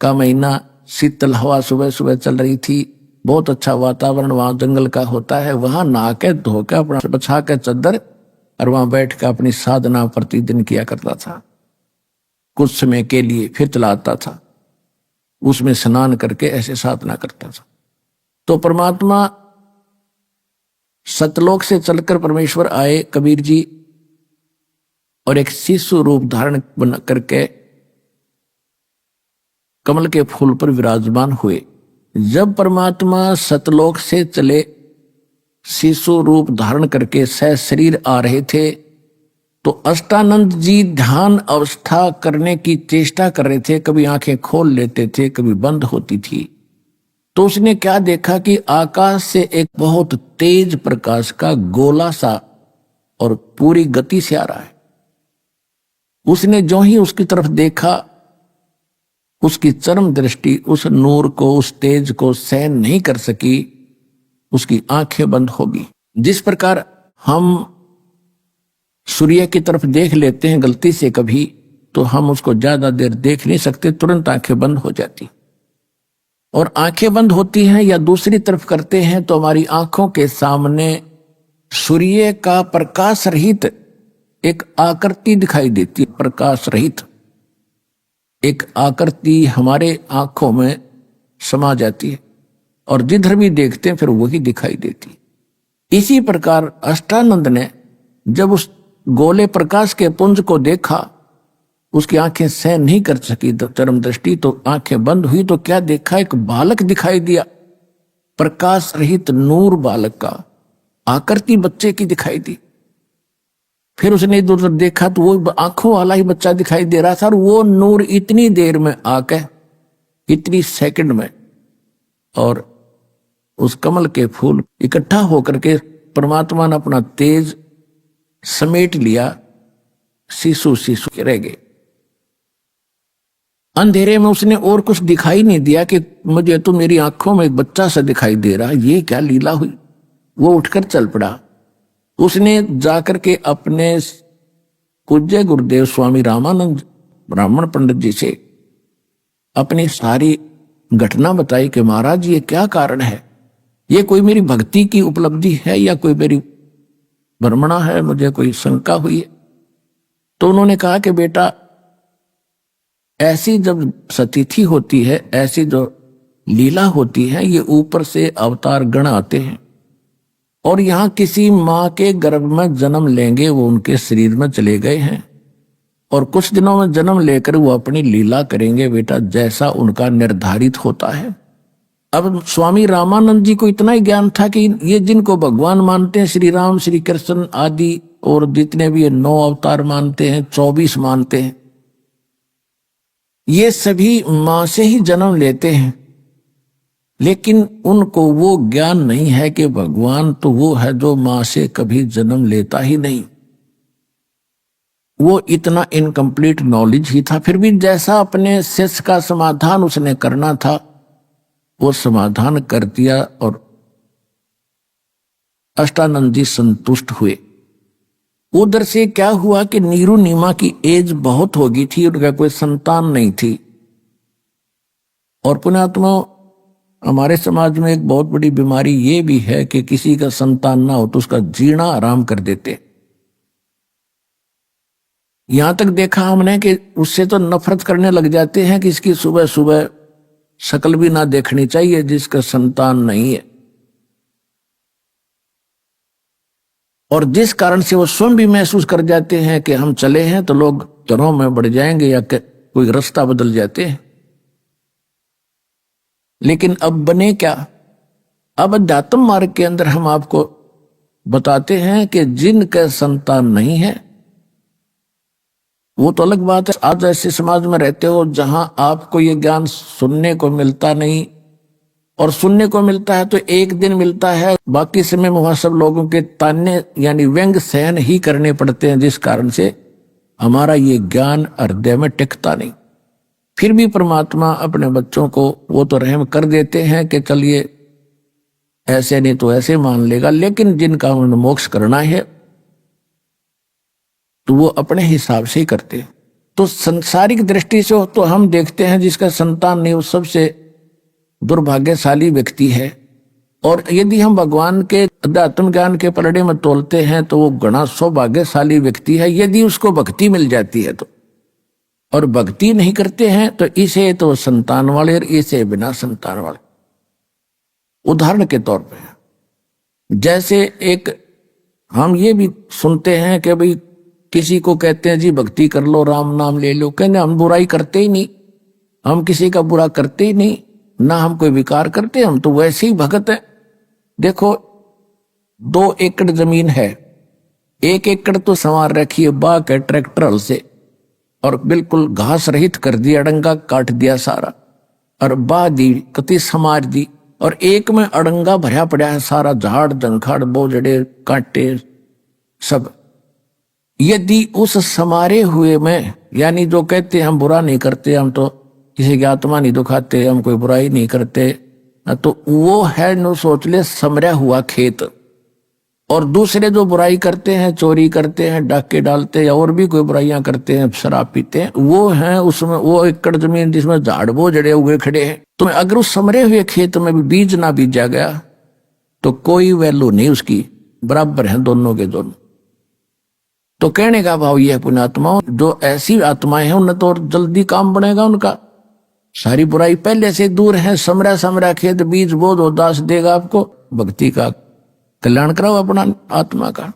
का महीना, शीतल हवा सुबह सुबह चल रही थी, बहुत अच्छा वातावरण वहां जंगल का होता है। वहां नहा के धो के अपना बछा के चद्दर, और वहां बैठ के अपनी साधना प्रतिदिन किया करता था। कुछ समय के लिए फिर चलाता था, उसमें स्नान करके ऐसे साधना करता था। तो परमात्मा सतलोक से चलकर परमेश्वर आए, कबीर जी, और एक शिशु रूप धारण बना करके कमल के फूल पर विराजमान हुए। जब परमात्मा सतलोक से चले, शिशु रूप धारण करके सह शरीर आ रहे थे, तो अष्टानंद जी ध्यान अवस्था करने की चेष्टा कर रहे थे। कभी आंखें खोल लेते थे, कभी बंद होती थी। तो उसने क्या देखा कि आकाश से एक बहुत तेज प्रकाश का गोला सा और पूरी गति से आ रहा है। उसने जो ही उसकी तरफ देखा, उसकी चरम दृष्टि उस नूर को, उस तेज को सहन नहीं कर सकी, उसकी आंखें बंद होगी। जिस प्रकार हम सूर्य की तरफ देख लेते हैं गलती से कभी, तो हम उसको ज्यादा देर देख नहीं सकते, तुरंत आंखें बंद हो जाती। और आंखें बंद होती हैं या दूसरी तरफ करते हैं तो हमारी आंखों के सामने सूर्य का प्रकाश रहित एक आकृति दिखाई देती है। प्रकाश रहित एक आकृति हमारे आंखों में समा जाती है, और जिधर भी देखते हैं फिर वही दिखाई देती है। इसी प्रकार अष्टानंद ने जब उस गोले प्रकाश के पुंज को देखा, उसकी आंखें सहन नहीं कर सकी चरम दृष्टि, तो आंखें बंद हुई। तो क्या देखा, एक बालक दिखाई दिया, प्रकाश रहित नूर बालक का, आकृति बच्चे की दिखाई दी। फिर उसने इधर उधर देखा तो वो आंखों वाला ही बच्चा दिखाई दे रहा था, और वो नूर इतनी देर में आके, इतनी सेकंड में, और उस कमल के फूल इकट्ठा होकर के परमात्मा ने अपना तेज समेट लिया, शिशु शिशु रह गए। अंधेरे में उसने और कुछ दिखाई नहीं दिया कि मुझे तो मेरी आंखों में एक बच्चा सा दिखाई दे रहा, ये क्या लीला हुई। वो उठकर चल पड़ा। उसने जाकर के अपने पूज्य गुरुदेव स्वामी रामानंद ब्राह्मण पंडित जी से अपनी सारी घटना बताई कि महाराज ये क्या कारण है, ये कोई मेरी भक्ति की उपलब्धि है या कोई मेरी भ्रमणा है, मुझे कोई शंका हुई है। तो उन्होंने कहा कि बेटा, ऐसी जब सतिथि होती है, ऐसी जो लीला होती है, ये ऊपर से अवतार गण आते हैं और यहां किसी मां के गर्भ में जन्म लेंगे, वो उनके शरीर में चले गए हैं और कुछ दिनों में जन्म लेकर वो अपनी लीला करेंगे बेटा, जैसा उनका निर्धारित होता है। अब स्वामी रामानंद जी को इतना ही ज्ञान था कि ये जिनको भगवान मानते हैं, श्री राम, श्री कृष्ण आदि, और जितने भी 9 अवतार मानते हैं, 24 मानते हैं, ये सभी मां से ही जन्म लेते हैं। लेकिन उनको वो ज्ञान नहीं है कि भगवान तो वो है जो मां से कभी जन्म लेता ही नहीं। वो इतना इनकम्प्लीट नॉलेज ही था। फिर भी जैसा अपने शिष्य का समाधान उसने करना था वो समाधान कर दिया और अष्टानंद जी संतुष्ट हुए। उधर से क्या हुआ कि नीरू नीमा की एज बहुत हो गई थी, उनका कोई संतान नहीं थी। और पुण्यात्मा, हमारे समाज में एक बहुत बड़ी बीमारी ये भी है कि किसी का संतान ना हो तो उसका जीना आराम कर देते। यहां तक देखा हमने कि उससे तो नफरत करने लग जाते हैं कि इसकी सुबह सुबह शक्ल भी ना देखनी चाहिए जिसका संतान नहीं है। और जिस कारण से वो स्वयं भी महसूस कर जाते हैं कि हम चले हैं तो लोग घरों में बढ़ जाएंगे या कोई रास्ता बदल जाते हैं। लेकिन अब बने क्या? अब अध्यात्म मार्ग के अंदर हम आपको बताते हैं कि जिनका संतान नहीं है वो तो अलग बात है। आज ऐसे समाज में रहते हो जहां आपको ये ज्ञान सुनने को मिलता नहीं, और सुनने को मिलता है तो एक दिन मिलता है, बाकी समय में वहां सब लोगों के ताने यानी व्यंग सहन ही करने पड़ते हैं, जिस कारण से हमारा ये ज्ञान हृदय में टिकता नहीं। फिर भी परमात्मा अपने बच्चों को वो तो रहम कर देते हैं कि चलिए ऐसे नहीं तो ऐसे मान लेगा, लेकिन जिनका उन्होंने मोक्ष करना है तो वो अपने हिसाब से ही करते हैं। तो संसारिक दृष्टि से तो हम देखते हैं जिसका संतान नहीं वो सबसे दुर्भाग्यशाली व्यक्ति है। और यदि हम भगवान के अध्यात्म ज्ञान के पलड़े में तोलते हैं तो वो घना सौभाग्यशाली व्यक्ति है यदि उसको भक्ति मिल जाती है तो। और भक्ति नहीं करते हैं तो इसे तो संतान वाले और इसे बिना संतान वाले। उदाहरण के तौर पे जैसे एक हम ये भी सुनते हैं कि भाई किसी को कहते हैं जी भक्ति कर लो, राम नाम ले लो, कहते हम बुराई करते ही नहीं, हम किसी का बुरा करते ही नहीं, ना हम कोई विकार करते, हम तो वैसे ही भगत है। देखो 2 एकड़ जमीन है, 1 एकड़ तो संवार रखी है बाग है ट्रैक्टर हल से, और बिल्कुल घास रहित कर दिया, अड़ंगा काट दिया सारा और बा दी कति समार दी, और एक में अड़ंगा भरा पड़ा है सारा, झाड़ जंखाड़ बोझड़े कांटे सब। यदि उस समारे हुए में यानी जो कहते हम बुरा नहीं करते, हम तो किसी की आत्मा नहीं दुखाते, हम कोई बुराई नहीं करते, तो वो है नो सोच ले समरा हुआ खेत। और दूसरे जो बुराई करते हैं, चोरी करते हैं, डाके डालते हैं, और भी कोई बुराइयां करते हैं, शराब पीते हैं, वो है उसमें वो एकड़ जमीन जिसमें झाड़ बोझड़े उगे खड़े हैं। तो अगर उस समरे हुए खेत में भी बीज ना बीजा गया तो कोई वैल्यू नहीं उसकी, बराबर है दोनों के दोनों। तो कहने का भाव यह पुण्यात्माओं, जो ऐसी आत्माएं हैं उन्हें तो जल्दी काम बनेगा उनका, सारी बुराई पहले से दूर है। समरा समरा खेत बीज बोध उदास देगा आपको, भक्ति का कल्याण कराओ अपना आत्मा का।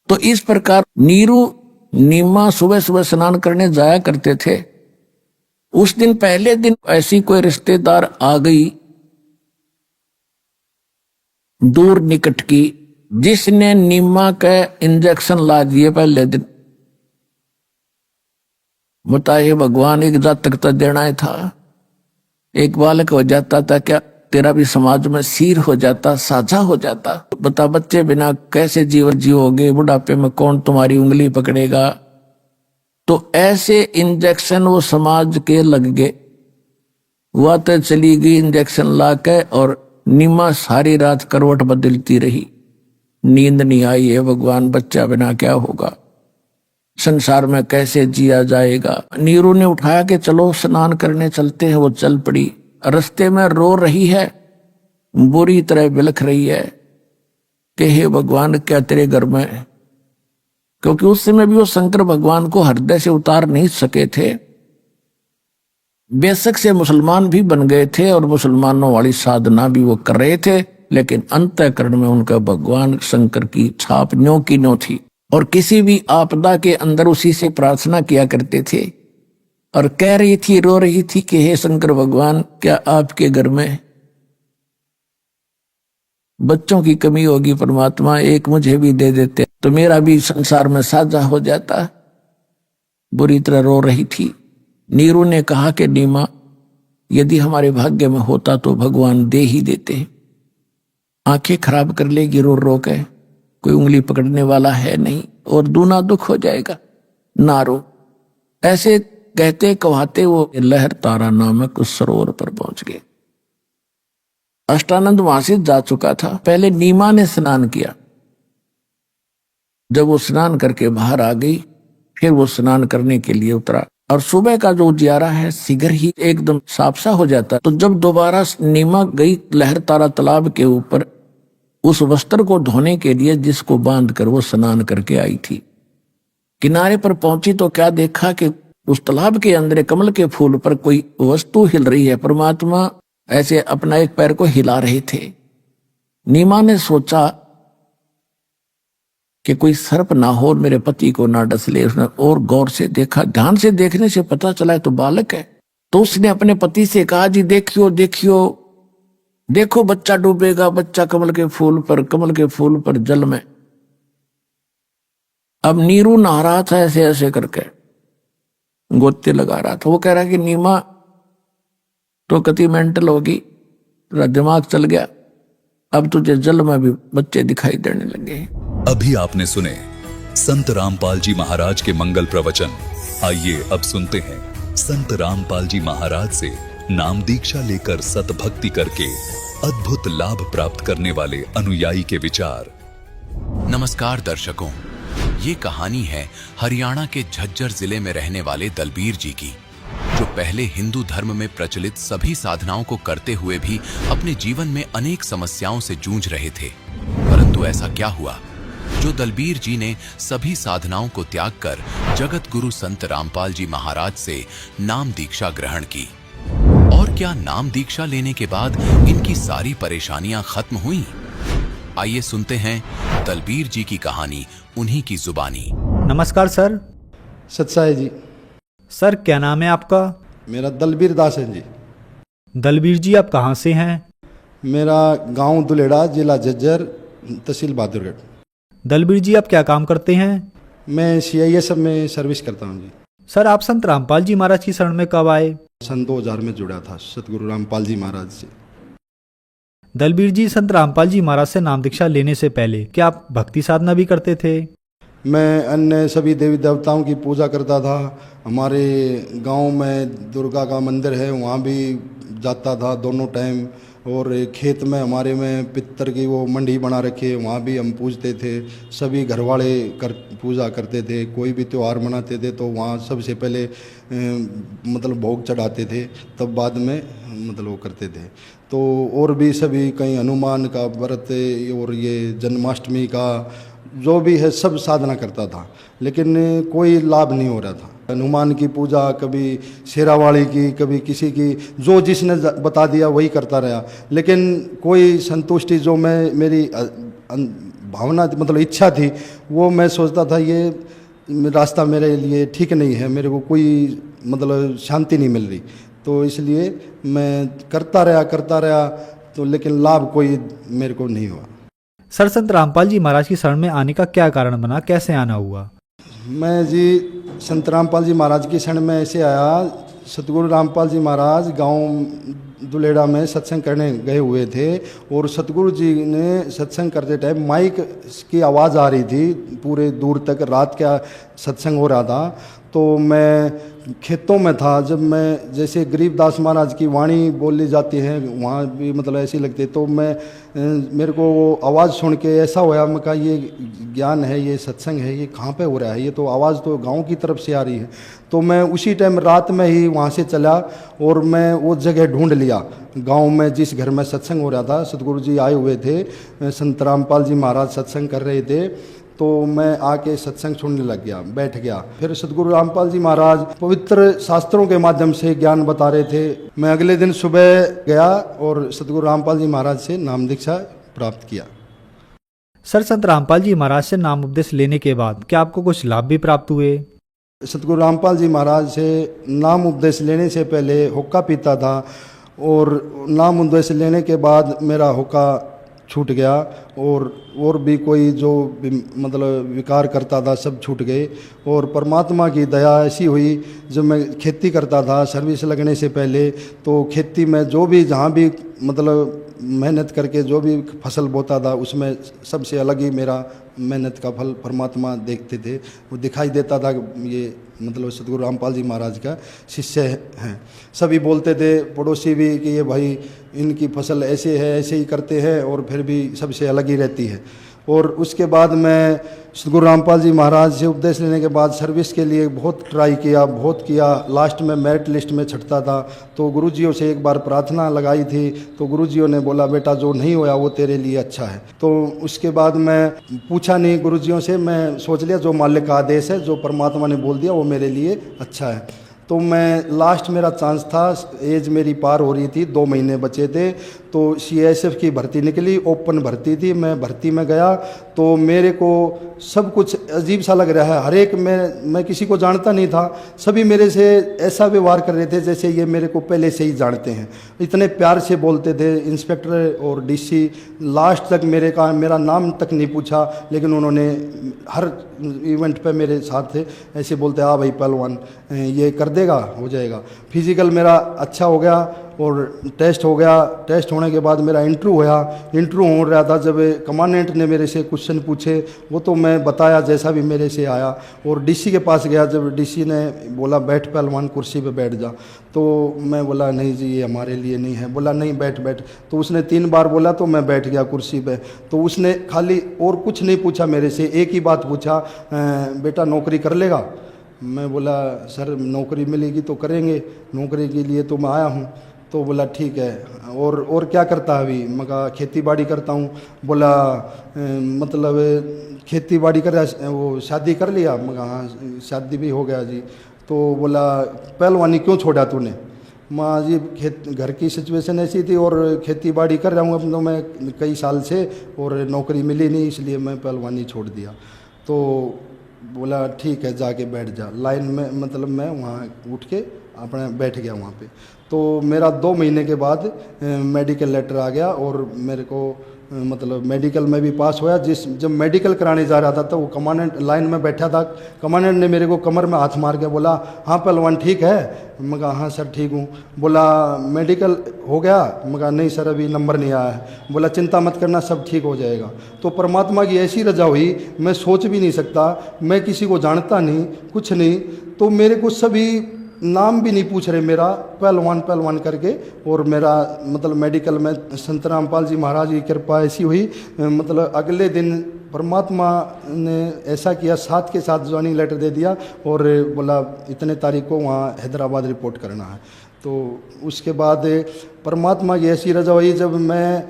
तो इस प्रकार नीरू नीमा सुबह सुबह स्नान करने जाया करते थे। उस दिन पहले दिन ऐसी कोई रिश्तेदार आ गई दूर निकट की, जिसने नीमा का इंजेक्शन ला दिए पहले दिन। बताइए भगवान एक जातक तो देना ही था, एक बालक हो जाता था क्या, तेरा भी समाज में सिर हो जाता, साझा हो जाता। बता बच्चे बिना कैसे जीवन जियोगे, बुढ़ापे में कौन तुम्हारी उंगली पकड़ेगा। तो ऐसे इंजेक्शन वो समाज के लग गए। वह तो चली गई इंजेक्शन लाके, और नीमा सारी रात करवट बदलती रही। नींद नहीं आई है भगवान, बच्चा बिना क्या होगा, संसार में कैसे जिया जाएगा। नीरू ने उठाया कि चलो स्नान करने चलते हैं। वो चल पड़ी। रास्ते में रो रही है, बुरी तरह बिलख रही है कि हे भगवान, क्या तेरे घर में, क्योंकि उस समय भी वो शंकर भगवान को हृदय से उतार नहीं सके थे। बेशक से मुसलमान भी बन गए थे और मुसलमानों वाली साधना भी वो कर रहे थे, लेकिन अंतःकरण में उनका भगवान शंकर की छाप न्यों की न्यों थी। और किसी भी आपदा के अंदर उसी से प्रार्थना किया करते थे। और कह रही थी, रो रही थी कि हे शंकर भगवान, क्या आपके घर में बच्चों की कमी होगी परमात्मा, एक मुझे भी दे देते तो मेरा भी संसार में साझा हो जाता। बुरी तरह रो रही थी। नीरू ने कहा कि नीमा, यदि हमारे भाग्य में होता तो भगवान दे ही देते। आंखें खराब कर लेगी रो रो के, कोई उंगली पकड़ने वाला है नहीं, और दूना दुख हो जाएगा, ना रो। ऐसे कहते कहते वो लहर तारा नामक उस सरोवर पर पहुंच गए। अष्टानंद वहां से जा चुका था। पहले नीमा ने स्नान किया। जब वो स्नान करके बाहर आ गई, फिर वो स्नान करने के लिए उतरा। और सुबह का जो उजियारा है शीघ्र ही एकदम साफ सा हो जाता। तो जब दोबारा नीमा गई लहर तारा तालाब के ऊपर उस वस्त्र को धोने के लिए जिसको बांध कर वो स्नान करके आई थी, किनारे पर पहुंची तो क्या देखा कि उस तालाब के अंदर कमल के फूल पर कोई वस्तु हिल रही है। परमात्मा ऐसे अपना एक पैर को हिला रहे थे। नीमा ने सोचा कि कोई सर्प ना हो, मेरे पति को ना डस ले। उसने और गौर से देखा, ध्यान से देखने से पता चला है तो बालक है। तो उसने अपने पति से कहा, जी देखियो देखियो, देखो बच्चा डूबेगा, बच्चा कमल के फूल पर जल में। अब नीरू नहा रहा था ऐसे ऐसे करके, गोते लगा रहा था। वो कह रहा कि नीमा तो कति मेंटल होगी, तेरा दिमाग चल गया, अब तुझे जल में भी बच्चे दिखाई देने लगे। अभी आपने सुने संत रामपाल जी महाराज के मंगल प्रवचन। आइए अब सुनते हैं संत रामपाल जी महाराज से नाम दीक्षा लेकर सतभक्ति करके अद्भुत लाभ प्राप्त करने वाले अनुयायी के विचार। नमस्कार दर्शकों, ये कहानी है हरियाणा के झज्जर जिले में रहने वाले दलबीर जी की, जो पहले हिंदू धर्म में प्रचलित सभी साधनाओं को करते हुए भी अपने जीवन में अनेक समस्याओं से जूझ रहे थे। परंतु ऐसा क्या हुआ जो दलबीर जी ने सभी साधनाओं को त्याग कर जगत गुरु संत रामपाल जी महाराज से नाम दीक्षा ग्रहण की? और क्या नाम दीक्षा लेने के बाद इनकी सारी परेशानियां खत्म हुई? आइए सुनते हैं दलबीर जी की कहानी उन्हीं की जुबानी। नमस्कार सर। सत्साई जी। सर क्या नाम है आपका? मेरा दलबीर दास है जी। दलबीर जी आप कहाँ से हैं? मेरा गांव दुलेड़ा, जिला झज्जर, तहसील बहादुरगढ़। दलबीर जी आप क्या काम करते हैं? मैं CISF में सर्विस करता हूं जी। सर आप संत रामपाल जी महाराज की शरण में कब आए? सन 2000 में जुड़ा था सतगुरु रामपाल जी महाराज से। दलबीर जी संत रामपाल जी महाराज से नाम दीक्षा लेने से पहले क्या आप भक्ति साधना भी करते थे? मैं अन्य सभी देवी देवताओं की पूजा करता था। हमारे गांव में दुर्गा का मंदिर है, वहाँ भी जाता था दोनों टाइम। और खेत में हमारे में पित्तर की वो मंडी बना रखी है, वहाँ भी हम पूजते थे। सभी घरवाले पूजा करते थे। कोई भी त्यौहार मनाते थे तो वहाँ सबसे पहले मतलब भोग चढ़ाते थे, तब बाद में मतलब वो करते थे। तो और भी सभी कहीं हनुमान का व्रत और ये जन्माष्टमी का जो भी है सब साधना करता था, लेकिन कोई लाभ नहीं हो रहा था। हनुमान की पूजा कभी शेरावाली की, कभी किसी की, जो जिसने बता दिया वही करता रहा, लेकिन कोई संतुष्टि जो मैं मेरी भावना मतलब इच्छा थी वो मैं सोचता था ये रास्ता मेरे लिए ठीक नहीं है, मेरे को कोई मतलब शांति नहीं मिल रही। तो इसलिए मैं करता रहा तो लेकिन लाभ कोई मेरे को नहीं हुआ। सर संत रामपाल जी महाराज की शरण में आने का क्या कारण बना, कैसे आना हुआ? मैं जी संत रामपाल जी महाराज की शरण में ऐसे आया। सतगुरु रामपाल जी महाराज गांव दुलेड़ा में सत्संग करने गए हुए थे और सतगुरु जी ने सत्संग करते टाइम माइक की आवाज़ आ रही थी पूरे दूर तक, रात का सत्संग हो रहा था। तो मैं खेतों में था, जब मैं जैसे गरीबदास महाराज की वाणी बोली जाती है वहाँ भी मतलब ऐसी लगती है, तो मैं मेरे को वो आवाज़ सुन के ऐसा होया, मैं कहा ये ज्ञान है, ये सत्संग है, ये कहाँ पे हो रहा है, ये तो आवाज़ तो गांव की तरफ से आ रही है। तो मैं उसी टाइम रात में ही वहाँ से चला और मैं वो जगह ढूंढ लिया गांव में जिस घर में सत्संग हो रहा था। सतगुरु जी आए हुए थे, संत रामपाल जी महाराज सत्संग कर रहे थे, तो मैं आके सत्संग सुनने लग गया, बैठ गया। फिर सतगुरु रामपाल जी महाराज पवित्र शास्त्रों के माध्यम से ज्ञान बता रहे थे। मैं अगले दिन सुबह गया और सतगुरु रामपाल जी महाराज से नाम दीक्षा प्राप्त किया। सर, संत रामपाल जी महाराज से नाम उपदेश लेने के बाद क्या आपको कुछ लाभ भी प्राप्त हुए? सतगुरु रामपाल जी महाराज से नाम उपदेश लेने से पहले हुक्का पीता था और नाम उपदेश लेने के बाद मेरा हुक्का छूट गया और भी कोई जो मतलब विकार करता था सब छूट गए। और परमात्मा की दया ऐसी हुई, जब मैं खेती करता था सर्विस लगने से पहले, तो खेती में जो भी जहाँ भी मतलब मेहनत करके जो भी फसल बोता था उसमें सबसे अलग ही मेरा मेहनत का फल परमात्मा देखते थे, वो दिखाई देता था। ये मतलब सतगुरु रामपाल जी महाराज का शिष्य हैं। सभी बोलते थे, पड़ोसी भी, कि ये भाई इनकी फसल ऐसे है, ऐसे ही करते हैं और फिर भी सबसे अलग ही रहती है। और उसके बाद मैं सतगुरु रामपाल जी महाराज से उपदेश लेने के बाद सर्विस के लिए बहुत ट्राई किया, बहुत किया। लास्ट में मेरिट लिस्ट में छटता था, तो गुरुजियों से एक बार प्रार्थना लगाई थी, तो गुरुजियों ने बोला बेटा जो नहीं होया वो तेरे लिए अच्छा है। तो उसके बाद मैं पूछा नहीं गुरुजियों से, मैं सोच लिया जो मालिक का आदेश है, जो परमात्मा ने बोल दिया वो मेरे लिए अच्छा है। तो मैं लास्ट मेरा चांस था, एज मेरी पार हो रही थी, 2 महीने बचे थे, तो CISF की भर्ती निकली, ओपन भर्ती थी। मैं भर्ती में गया तो मेरे को सब कुछ अजीब सा लग रहा है। हर एक मैं किसी को जानता नहीं था, सभी मेरे से ऐसा व्यवहार कर रहे थे जैसे ये मेरे को पहले से ही जानते हैं। इतने प्यार से बोलते थे। इंस्पेक्टर और DC लास्ट तक मेरा नाम तक नहीं पूछा, लेकिन उन्होंने हर इवेंट पे मेरे साथ थे, ऐसे बोलते हाँ भाई पहलवान ये कर देगा, हो जाएगा। फिजिकल मेरा अच्छा हो गया और टेस्ट हो गया। टेस्ट होने के बाद मेरा इंटरव्यू हुआ। इंटरव्यू हो रहा था, जब कमांडेंट ने मेरे से क्वेश्चन पूछे वो तो मैं बताया जैसा भी मेरे से आया। और DC के पास गया, जब DC ने बोला बैठ पहलवान कुर्सी पे बैठ जा, तो मैं बोला नहीं जी ये हमारे लिए नहीं है। बोला नहीं बैठ बैठ, तो उसने 3 बार बोला तो मैं बैठ गया कुर्सी पे। तो उसने खाली और कुछ नहीं पूछा मेरे से, एक ही बात पूछा, बेटा नौकरी कर लेगा? मैं बोला सर नौकरी मिलेगी तो करेंगे, नौकरी के लिए तो मैं आया हूँ। तो बोला ठीक है, और क्या करता है अभी? मैं कहा खेती बाड़ी करता हूँ। बोला मतलब खेती बाड़ी कर, वो शादी कर लिया? मैं कहा हाँ शादी भी हो गया जी। तो बोला पहलवानी क्यों छोड़ा तूने? माँ जी घर की सिचुएशन ऐसी थी और खेती बाड़ी कर रहा हूँ अब तो मैं कई साल से, और नौकरी मिली नहीं इसलिए मैं पहलवानी छोड़ दिया। तो बोला ठीक है जाके बैठ जा लाइन में। मतलब मैं वहाँ उठ के अपने बैठ गया वहाँ पे। तो मेरा 2 महीने के बाद मेडिकल लेटर आ गया और मेरे को मतलब मेडिकल में भी पास होया। जब मेडिकल कराने जा रहा था तो वो कमांडेंट लाइन में बैठा था। कमांडेंट ने मेरे को कमर में हाथ मार के बोला हाँ पहलवान ठीक है? मैं कहा हाँ सर ठीक हूँ। बोला मेडिकल हो गया? मैं कहा नहीं सर अभी नंबर नहीं आया है। बोला चिंता मत करना सब ठीक हो जाएगा। तो परमात्मा की ऐसी रजा हुई, मैं सोच भी नहीं सकता। मैं किसी को जानता नहीं, कुछ नहीं, तो मेरे को सभी नाम भी नहीं पूछ रहे मेरा, पहलवान पहलवान करके। और मेरा मतलब मेडिकल में संत रामपाल जी महाराज की कृपा ऐसी हुई, मतलब अगले दिन परमात्मा ने ऐसा किया, साथ के साथ ज्वाइनिंग लेटर दे दिया और बोला इतने तारीख को वहाँ हैदराबाद रिपोर्ट करना है। तो उसके बाद परमात्मा की ऐसी रजा हुई, जब मैं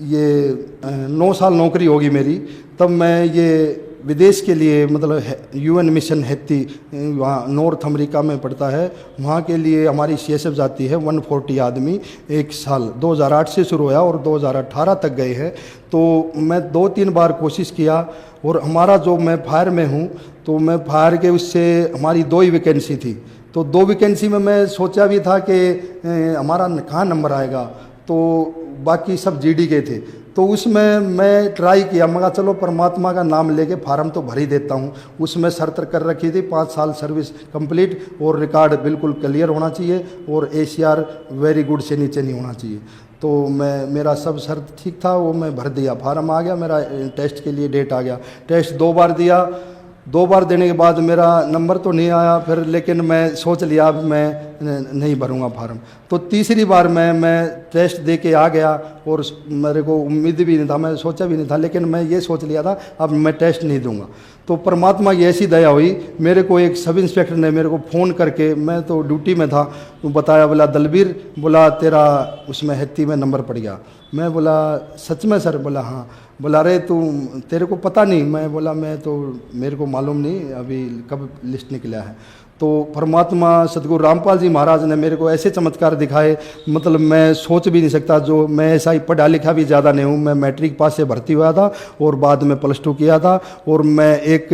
ये 9 साल नौकरी होगी मेरी, तब मैं ये विदेश के लिए मतलब UN मिशन हैती, वहाँ नॉर्थ अमेरिका में पड़ता है, वहाँ के लिए हमारी CSF जाती है 140 आदमी 1 साल। 2008 से शुरू हुआ और 2018 तक गए हैं। तो मैं 2-3 बार कोशिश किया और हमारा जो मैं फायर में हूँ, तो मैं फायर के उससे हमारी 2 ही वैकेंसी थी। तो 2 वैकेंसी में मैं सोचा भी था कि हमारा कहाँ नंबर आएगा, तो बाकी सब GD के थे। तो उसमें मैं ट्राई किया, मगर चलो परमात्मा का नाम लेके फार्म तो भर ही देता हूँ। उसमें शर्त कर रखी थी 5 साल सर्विस कंप्लीट और रिकॉर्ड बिल्कुल क्लियर होना चाहिए और ACR वेरी गुड से नीचे नहीं होना चाहिए। तो मेरा सब शर्त ठीक था, वो मैं भर दिया, फार्म आ गया, मेरा टेस्ट के लिए डेट आ गया। टेस्ट 2 बार दिया, 2 बार देने के बाद मेरा नंबर तो नहीं आया फिर, लेकिन मैं सोच लिया अब मैं नहीं भरूंगा फार्म। तो तीसरी बार मैं टेस्ट दे के आ गया और मेरे को उम्मीद भी नहीं था, मैं सोचा भी नहीं था, लेकिन मैं ये सोच लिया था अब मैं टेस्ट नहीं दूंगा। तो परमात्मा की ऐसी दया हुई, मेरे को एक सब इंस्पेक्टर ने मेरे को फ़ोन करके, मैं तो ड्यूटी में था, तो बताया, बोला दलबीर, बोला तेरा उसमें हैती में नंबर पड़ गया। मैं बोला सच में सर? बोला हाँ। बोला अरे तू, तेरे को पता नहीं? मैं बोला मैं तो, मेरे को मालूम नहीं अभी कब लिस्ट निकला है। तो परमात्मा सदगुरु रामपाल जी महाराज ने मेरे को ऐसे चमत्कार दिखाए, मतलब मैं सोच भी नहीं सकता। जो मैं ऐसा ही पढ़ा लिखा भी ज़्यादा नहीं हूँ, मैं मैट्रिक पास से भर्ती हुआ था और बाद में +2 किया था, और मैं एक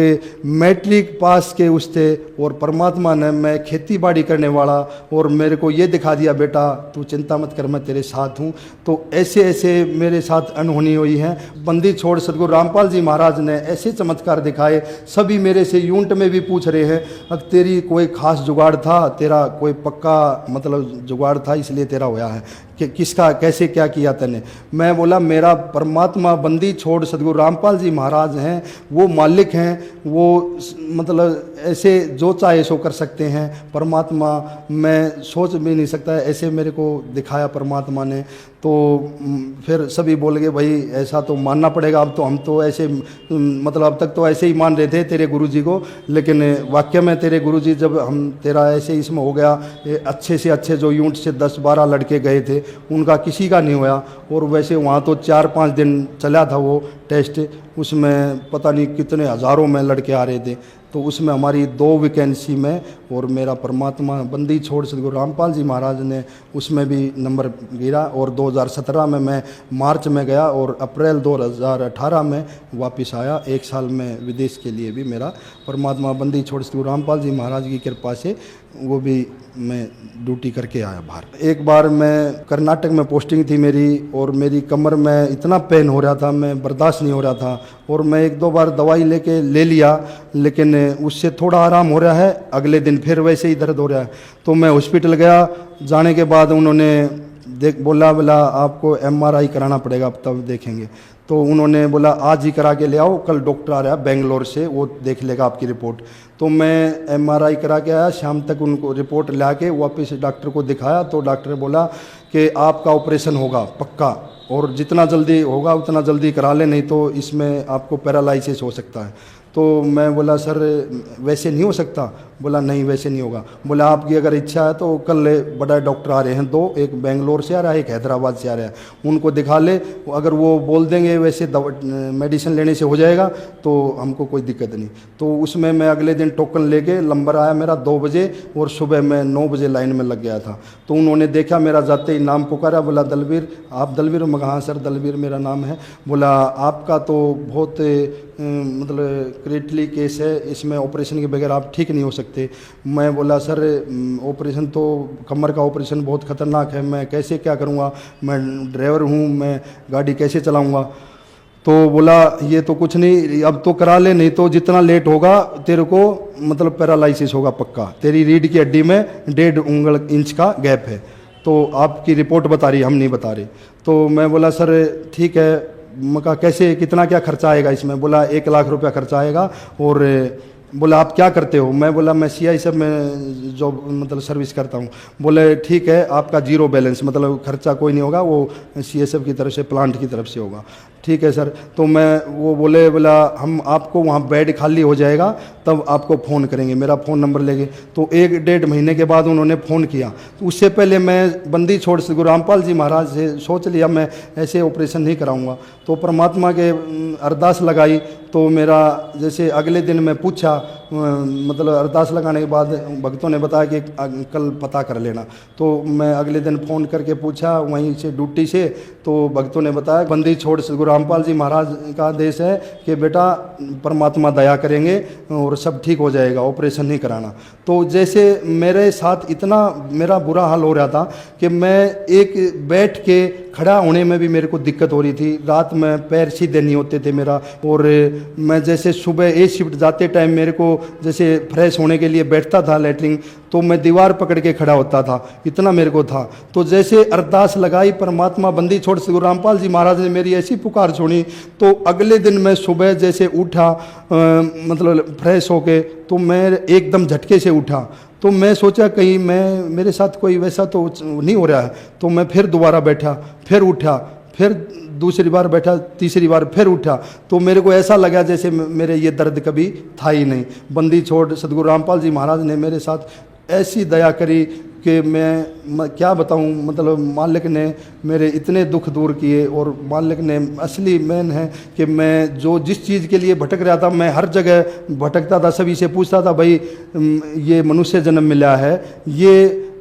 मैट्रिक पास के उस थे, और परमात्मा ने, मैं खेती बाड़ी करने वाला, और मेरे को ये दिखा दिया बेटा तू चिंता मत कर, मैं तेरे साथ हूँ। तो ऐसे ऐसे मेरे साथ अनहोनी हुई है। बंदी छोड़ सदगुरु रामपाल जी महाराज ने ऐसे चमत्कार दिखाए, सभी मेरे से यूनिट में भी पूछ रहे हैं अब तेरी कोई खास जुगाड़ था, तेरा कोई पक्का मतलब जुगाड़ था इसलिए तेरा होया है कि किसका कैसे क्या किया तने? मैं बोला मेरा परमात्मा बंदी छोड़ सदगुरु रामपाल जी महाराज हैं, वो मालिक हैं, वो मतलब ऐसे जो चाहे सो कर सकते हैं। परमात्मा मैं सोच भी नहीं सकता, ऐसे मेरे को दिखाया परमात्मा ने। तो फिर सभी बोल गए भाई ऐसा तो मानना पड़ेगा, अब तो हम तो ऐसे मतलब अब तक तो ऐसे ही मान रहे थे तेरे गुरुजी को, लेकिन वाकई में तेरे गुरुजी जब हम तेरा ऐसे इसमें हो गया, अच्छे से अच्छे जो यूनिट से 10-12 लड़के गए थे उनका किसी का नहीं होया। और वैसे वहाँ तो 4-5 दिन चला था वो टेस्ट, उसमें पता नहीं कितने हज़ारों में लड़के आ रहे थे। तो उसमें हमारी 2 वैकेंसी में, और मेरा परमात्मा बंदी छोड़ सदगुरु रामपाल जी महाराज ने उसमें भी नंबर गिरा। और 2017 में मैं मार्च में गया और अप्रैल 2018 में वापस आया। 1 साल में विदेश के लिए भी मेरा परमात्मा बंदी छोड़ सदगुरु रामपाल जी महाराज की कृपा से वो भी मैं ड्यूटी करके आया बाहर। एक बार मैं कर्नाटक में पोस्टिंग थी मेरी, और मेरी कमर में इतना पेन हो रहा था, मैं बर्दाश्त नहीं हो रहा था, और मैं 1-2 बार दवाई ले लिया, लेकिन उससे थोड़ा आराम हो रहा है, अगले दिन फिर वैसे ही दर्द हो रहा है। तो मैं हॉस्पिटल गया, जाने के बाद उन्होंने बोला आपको MRI कराना पड़ेगा, अब तब देखेंगे। तो उन्होंने बोला आज ही करा के ले आओ, कल डॉक्टर आ रहा है बेंगलोर से, वो देख लेगा आपकी रिपोर्ट। तो मैं MRI करा के आया, शाम तक उनको रिपोर्ट ला के वापस डॉक्टर को दिखाया। तो डॉक्टर बोला कि आपका ऑपरेशन होगा पक्का, और जितना जल्दी होगा उतना जल्दी करा ले, नहीं तो इसमें आपको पैरालिसिस हो सकता है। तो मैं बोला सर वैसे नहीं हो सकता? बोला नहीं वैसे नहीं होगा। बोला आपकी अगर इच्छा है तो कल बड़ा डॉक्टर आ रहे हैं 2, एक बेंगलोर से आ रहा है, एक हैदराबाद से आ रहा है, उनको दिखा ले, अगर वो बोल देंगे वैसे मेडिसिन लेने से हो जाएगा तो हमको कोई दिक्कत नहीं। तो उसमें मैं अगले दिन टोकन लेके, नंबर आया मेरा 2 बजे, और सुबह मैं 9 बजे लाइन में लग गया था। तो उन्होंने देखा मेरा, जाते ही नाम पुकारा, बोला दलबीर, आप दलबीर? मैं हाँ सर दलबीर मेरा नाम है। बोला आपका तो बहुत मतलब क्रिटिकली केस है, इसमें ऑपरेशन के बगैर आप ठीक नहीं हो सकते। मैं बोला सर ऑपरेशन तो, कमर का ऑपरेशन बहुत ख़तरनाक है, मैं कैसे क्या करूँगा, मैं ड्राइवर हूँ, मैं गाड़ी कैसे चलाऊँगा? तो बोला ये तो कुछ नहीं, अब तो करा ले, नहीं तो जितना लेट होगा तेरे को मतलब पैरालिसिस होगा पक्का, तेरी रीढ़ की हड्डी में 1.5 इंच का गैप है। तो आपकी रिपोर्ट बता रही, हम नहीं बता रहे। तो मैं बोला सर ठीक है। मैं कहा कैसे, कितना क्या खर्चा आएगा इसमें? बोला 1 लाख रुपया खर्चा आएगा। और बोला आप क्या करते हो? मैं बोला मैं CI में जॉब मतलब सर्विस करता हूँ। बोले ठीक है, आपका 0 बैलेंस, मतलब खर्चा कोई नहीं होगा, वो CSF की तरफ से, प्लांट की तरफ से होगा। ठीक है सर। तो मैं वो बोला हम आपको वहाँ बेड खाली हो जाएगा तब आपको फ़ोन करेंगे, मेरा फ़ोन नंबर लेंगे। तो 1-1.5 महीने के बाद उन्होंने फ़ोन किया। तो उससे पहले मैं बंदी छोड़ सदगुरु रामपाल जी महाराज से सोच लिया मैं ऐसे ऑपरेशन नहीं कराऊंगा। तो परमात्मा के अरदास लगाई, तो मेरा जैसे अगले दिन मैं पूछा, मतलब अरदास लगाने के बाद भक्तों ने बताया कि कल पता कर लेना। तो मैं अगले दिन फ़ोन करके पूछा वहीं से ड्यूटी से, तो भक्तों ने बताया बंदी छोड़ सदगुरु रामपाल जी महाराज का आदेश है कि बेटा परमात्मा दया करेंगे और सब ठीक हो जाएगा, ऑपरेशन नहीं कराना। तो जैसे मेरे साथ इतना मेरा बुरा हाल हो रहा था कि मैं एक बैठ के खड़ा होने में भी मेरे को दिक्कत हो रही थी। रात में पैर सीधे नहीं होते थे मेरा, और मैं जैसे सुबह ए शिफ्ट जाते टाइम मेरे को जैसे फ्रेश होने के लिए बैठता था लैट्रिन, तो मैं दीवार पकड़ के खड़ा होता था, इतना मेरे को था। तो जैसे अरदास लगाई परमात्मा बंदी छोड़ श्री गुरु रामपाल जी महाराज ने मेरी ऐसी पुकार सुनी, तो अगले दिन मैं सुबह जैसे उठा मतलब फ्रेश होके, तो मैं एकदम झटके से उठा। तो मैं सोचा कहीं मेरे साथ कोई वैसा तो नहीं हो रहा है, तो मैं फिर दोबारा बैठा, फिर उठा, फिर दूसरी बार बैठा, तीसरी बार फिर उठा। तो मेरे को ऐसा लगा जैसे मेरे ये दर्द कभी था ही नहीं। बंदी छोड़ सदगुरु रामपाल जी महाराज ने मेरे साथ ऐसी दया करी कि मैं क्या बताऊं, मतलब मालिक ने मेरे इतने दुख दूर किए। और मालिक ने असली मेन है कि मैं जो जिस चीज़ के लिए भटक रहा था, मैं हर जगह भटकता था, सभी से पूछता था भाई ये मनुष्य जन्म मिला है, ये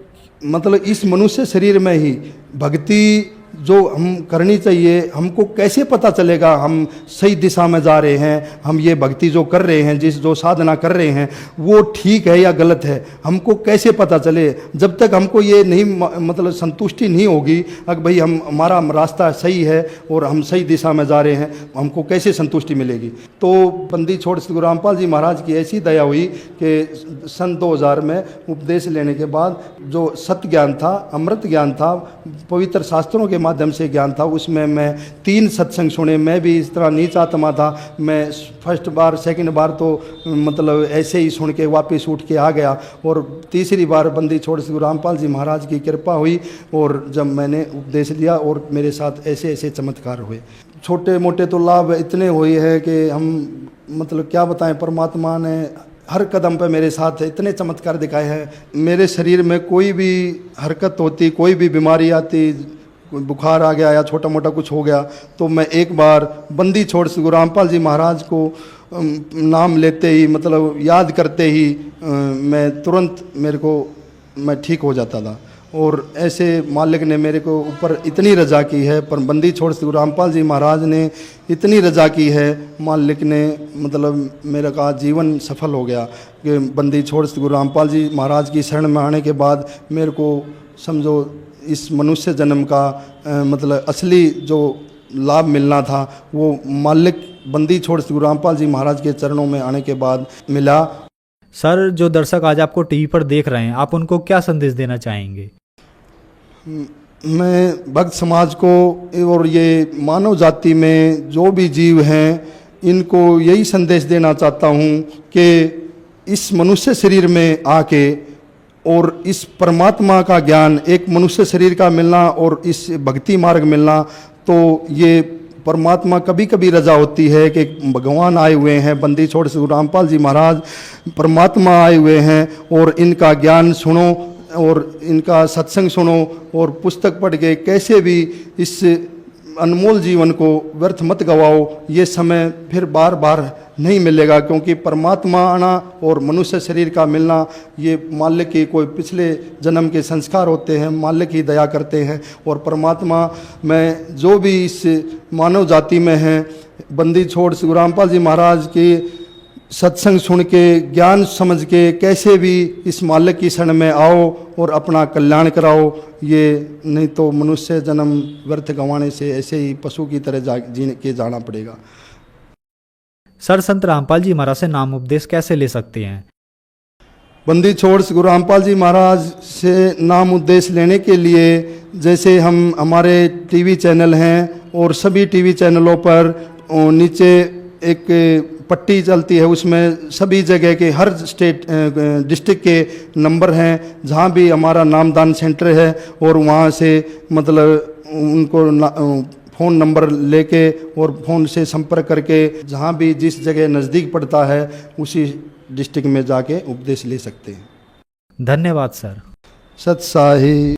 मतलब इस मनुष्य शरीर में ही भक्ति जो हम करनी चाहिए, हमको कैसे पता चलेगा हम सही दिशा में जा रहे हैं, हम ये भक्ति जो कर रहे हैं, जो साधना कर रहे हैं वो ठीक है या गलत है, हमको कैसे पता चले। जब तक हमको ये नहीं मतलब संतुष्टि नहीं होगी कि भाई हमारा रास्ता सही है और हम सही दिशा में जा रहे हैं, हमको कैसे संतुष्टि मिलेगी। तो बंदी छोड़ श्री गुरु रामपाल जी महाराज की ऐसी दया हुई कि सन 2000 में उपदेश लेने के बाद जो सत्य ज्ञान था, अमृत ज्ञान था, पवित्र शास्त्रों के माध्यम से ज्ञान था, उसमें मैं 3 सत्संग सुने। मैं भी इस तरह नीच आत्मा था, मैं फर्स्ट बार सेकंड बार तो मतलब ऐसे ही सुन के वापस उठ के आ गया, और तीसरी बार बंदी छोड़ श्री गुरु रामपाल जी महाराज की कृपा हुई, और जब मैंने उपदेश लिया और मेरे साथ ऐसे ऐसे चमत्कार हुए। छोटे मोटे तो लाभ इतने हुए हैं कि हम मतलब क्या बताएं, परमात्मा ने हर कदम पे मेरे साथ इतने चमत्कार दिखाए हैं। मेरे शरीर में कोई भी हरकत होती, कोई भी बीमारी आती, बुखार आ गया या छोटा मोटा कुछ हो गया, तो मैं एक बार बंदी छोड़ श्री गुरु रामपाल जी महाराज को नाम लेते ही मतलब याद करते ही मैं तुरंत मैं ठीक हो जाता था। और ऐसे मालिक ने मेरे को ऊपर इतनी रजा की है, पर बंदी छोड़ श्री गुरु रामपाल जी महाराज ने इतनी रजा की है, मालिक ने मतलब मेरा का जीवन सफल हो गया कि बंदी छोड़ श्री गुरु रामपाल जी महाराज की शरण में आने के बाद मेरे को समझो इस मनुष्य जन्म का मतलब असली जो लाभ मिलना था वो मालिक बंदी छोड़ श्री गुरु रामपाल जी महाराज के चरणों में आने के बाद मिला। सर, जो दर्शक आज आपको टीवी पर देख रहे हैं, आप उनको क्या संदेश देना चाहेंगे? मैं भक्त समाज को और ये मानव जाति में जो भी जीव हैं, इनको यही संदेश देना चाहता हूँ कि इस मनुष्य शरीर में आके और इस परमात्मा का ज्ञान, एक मनुष्य शरीर का मिलना और इस भक्ति मार्ग मिलना, तो ये परमात्मा कभी कभी रजा होती है कि भगवान आए हुए हैं, बंदी छोड़ श्री गुरु रामपाल जी महाराज परमात्मा आए हुए हैं, और इनका ज्ञान सुनो और इनका सत्संग सुनो और पुस्तक पढ़ के कैसे भी इस अनमोल जीवन को व्यर्थ मत गवाओ। ये समय फिर बार बार नहीं मिलेगा, क्योंकि परमात्मा आना और मनुष्य शरीर का मिलना ये मालिक की कोई पिछले जन्म के संस्कार होते हैं, मालिक ही दया करते हैं। और परमात्मा में जो भी इस मानव जाति में है, बंदी छोड़ श्री गुरु रामपाल जी महाराज की सत्संग सुन के ज्ञान समझ के कैसे भी इस मालिक की शरण में आओ और अपना कल्याण कराओ। ये नहीं तो मनुष्य जन्म व्यर्थ गंवाने से ऐसे ही पशु की तरह जीने के जाना पड़ेगा। सर, संत रामपाल जी महाराज से नाम उपदेश कैसे ले सकते हैं? बंदी छोड़ श्री गुरु रामपाल जी महाराज से नाम उपदेश लेने के लिए जैसे हमारे टीवी चैनल हैं और सभी टीवी चैनलों पर नीचे एक पट्टी चलती है, उसमें सभी जगह के हर स्टेट डिस्ट्रिक्ट के नंबर हैं, जहाँ भी हमारा नामदान सेंटर है, और वहाँ से मतलब उनको फ़ोन नंबर लेके और फ़ोन से संपर्क करके जहाँ भी जिस जगह नज़दीक पड़ता है उसी डिस्ट्रिक्ट में जाके उपदेश ले सकते हैं। धन्यवाद सर। सत साही।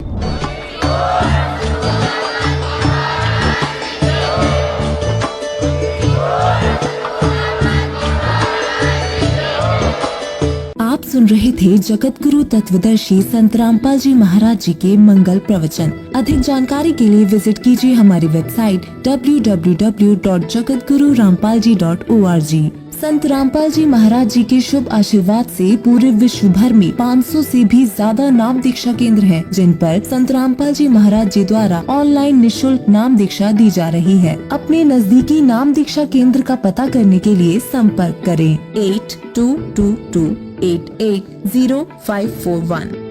आप सुन रहे थे जगत गुरु तत्वदर्शी संत रामपाल जी महाराज जी के मंगल प्रवचन। अधिक जानकारी के लिए विजिट कीजिए हमारी वेबसाइट www.jagatgururampalji.org। संत रामपाल जी महाराज जी के शुभ आशीर्वाद से पूरे विश्व भर में 500 से भी ज्यादा नाम दीक्षा केंद्र हैं, जिन पर संत रामपाल जी महाराज जी द्वारा ऑनलाइन निशुल्क नाम दीक्षा दी जा रही है। अपने नजदीकी नाम दीक्षा केंद्र का पता करने के लिए संपर्क करें 8222880541।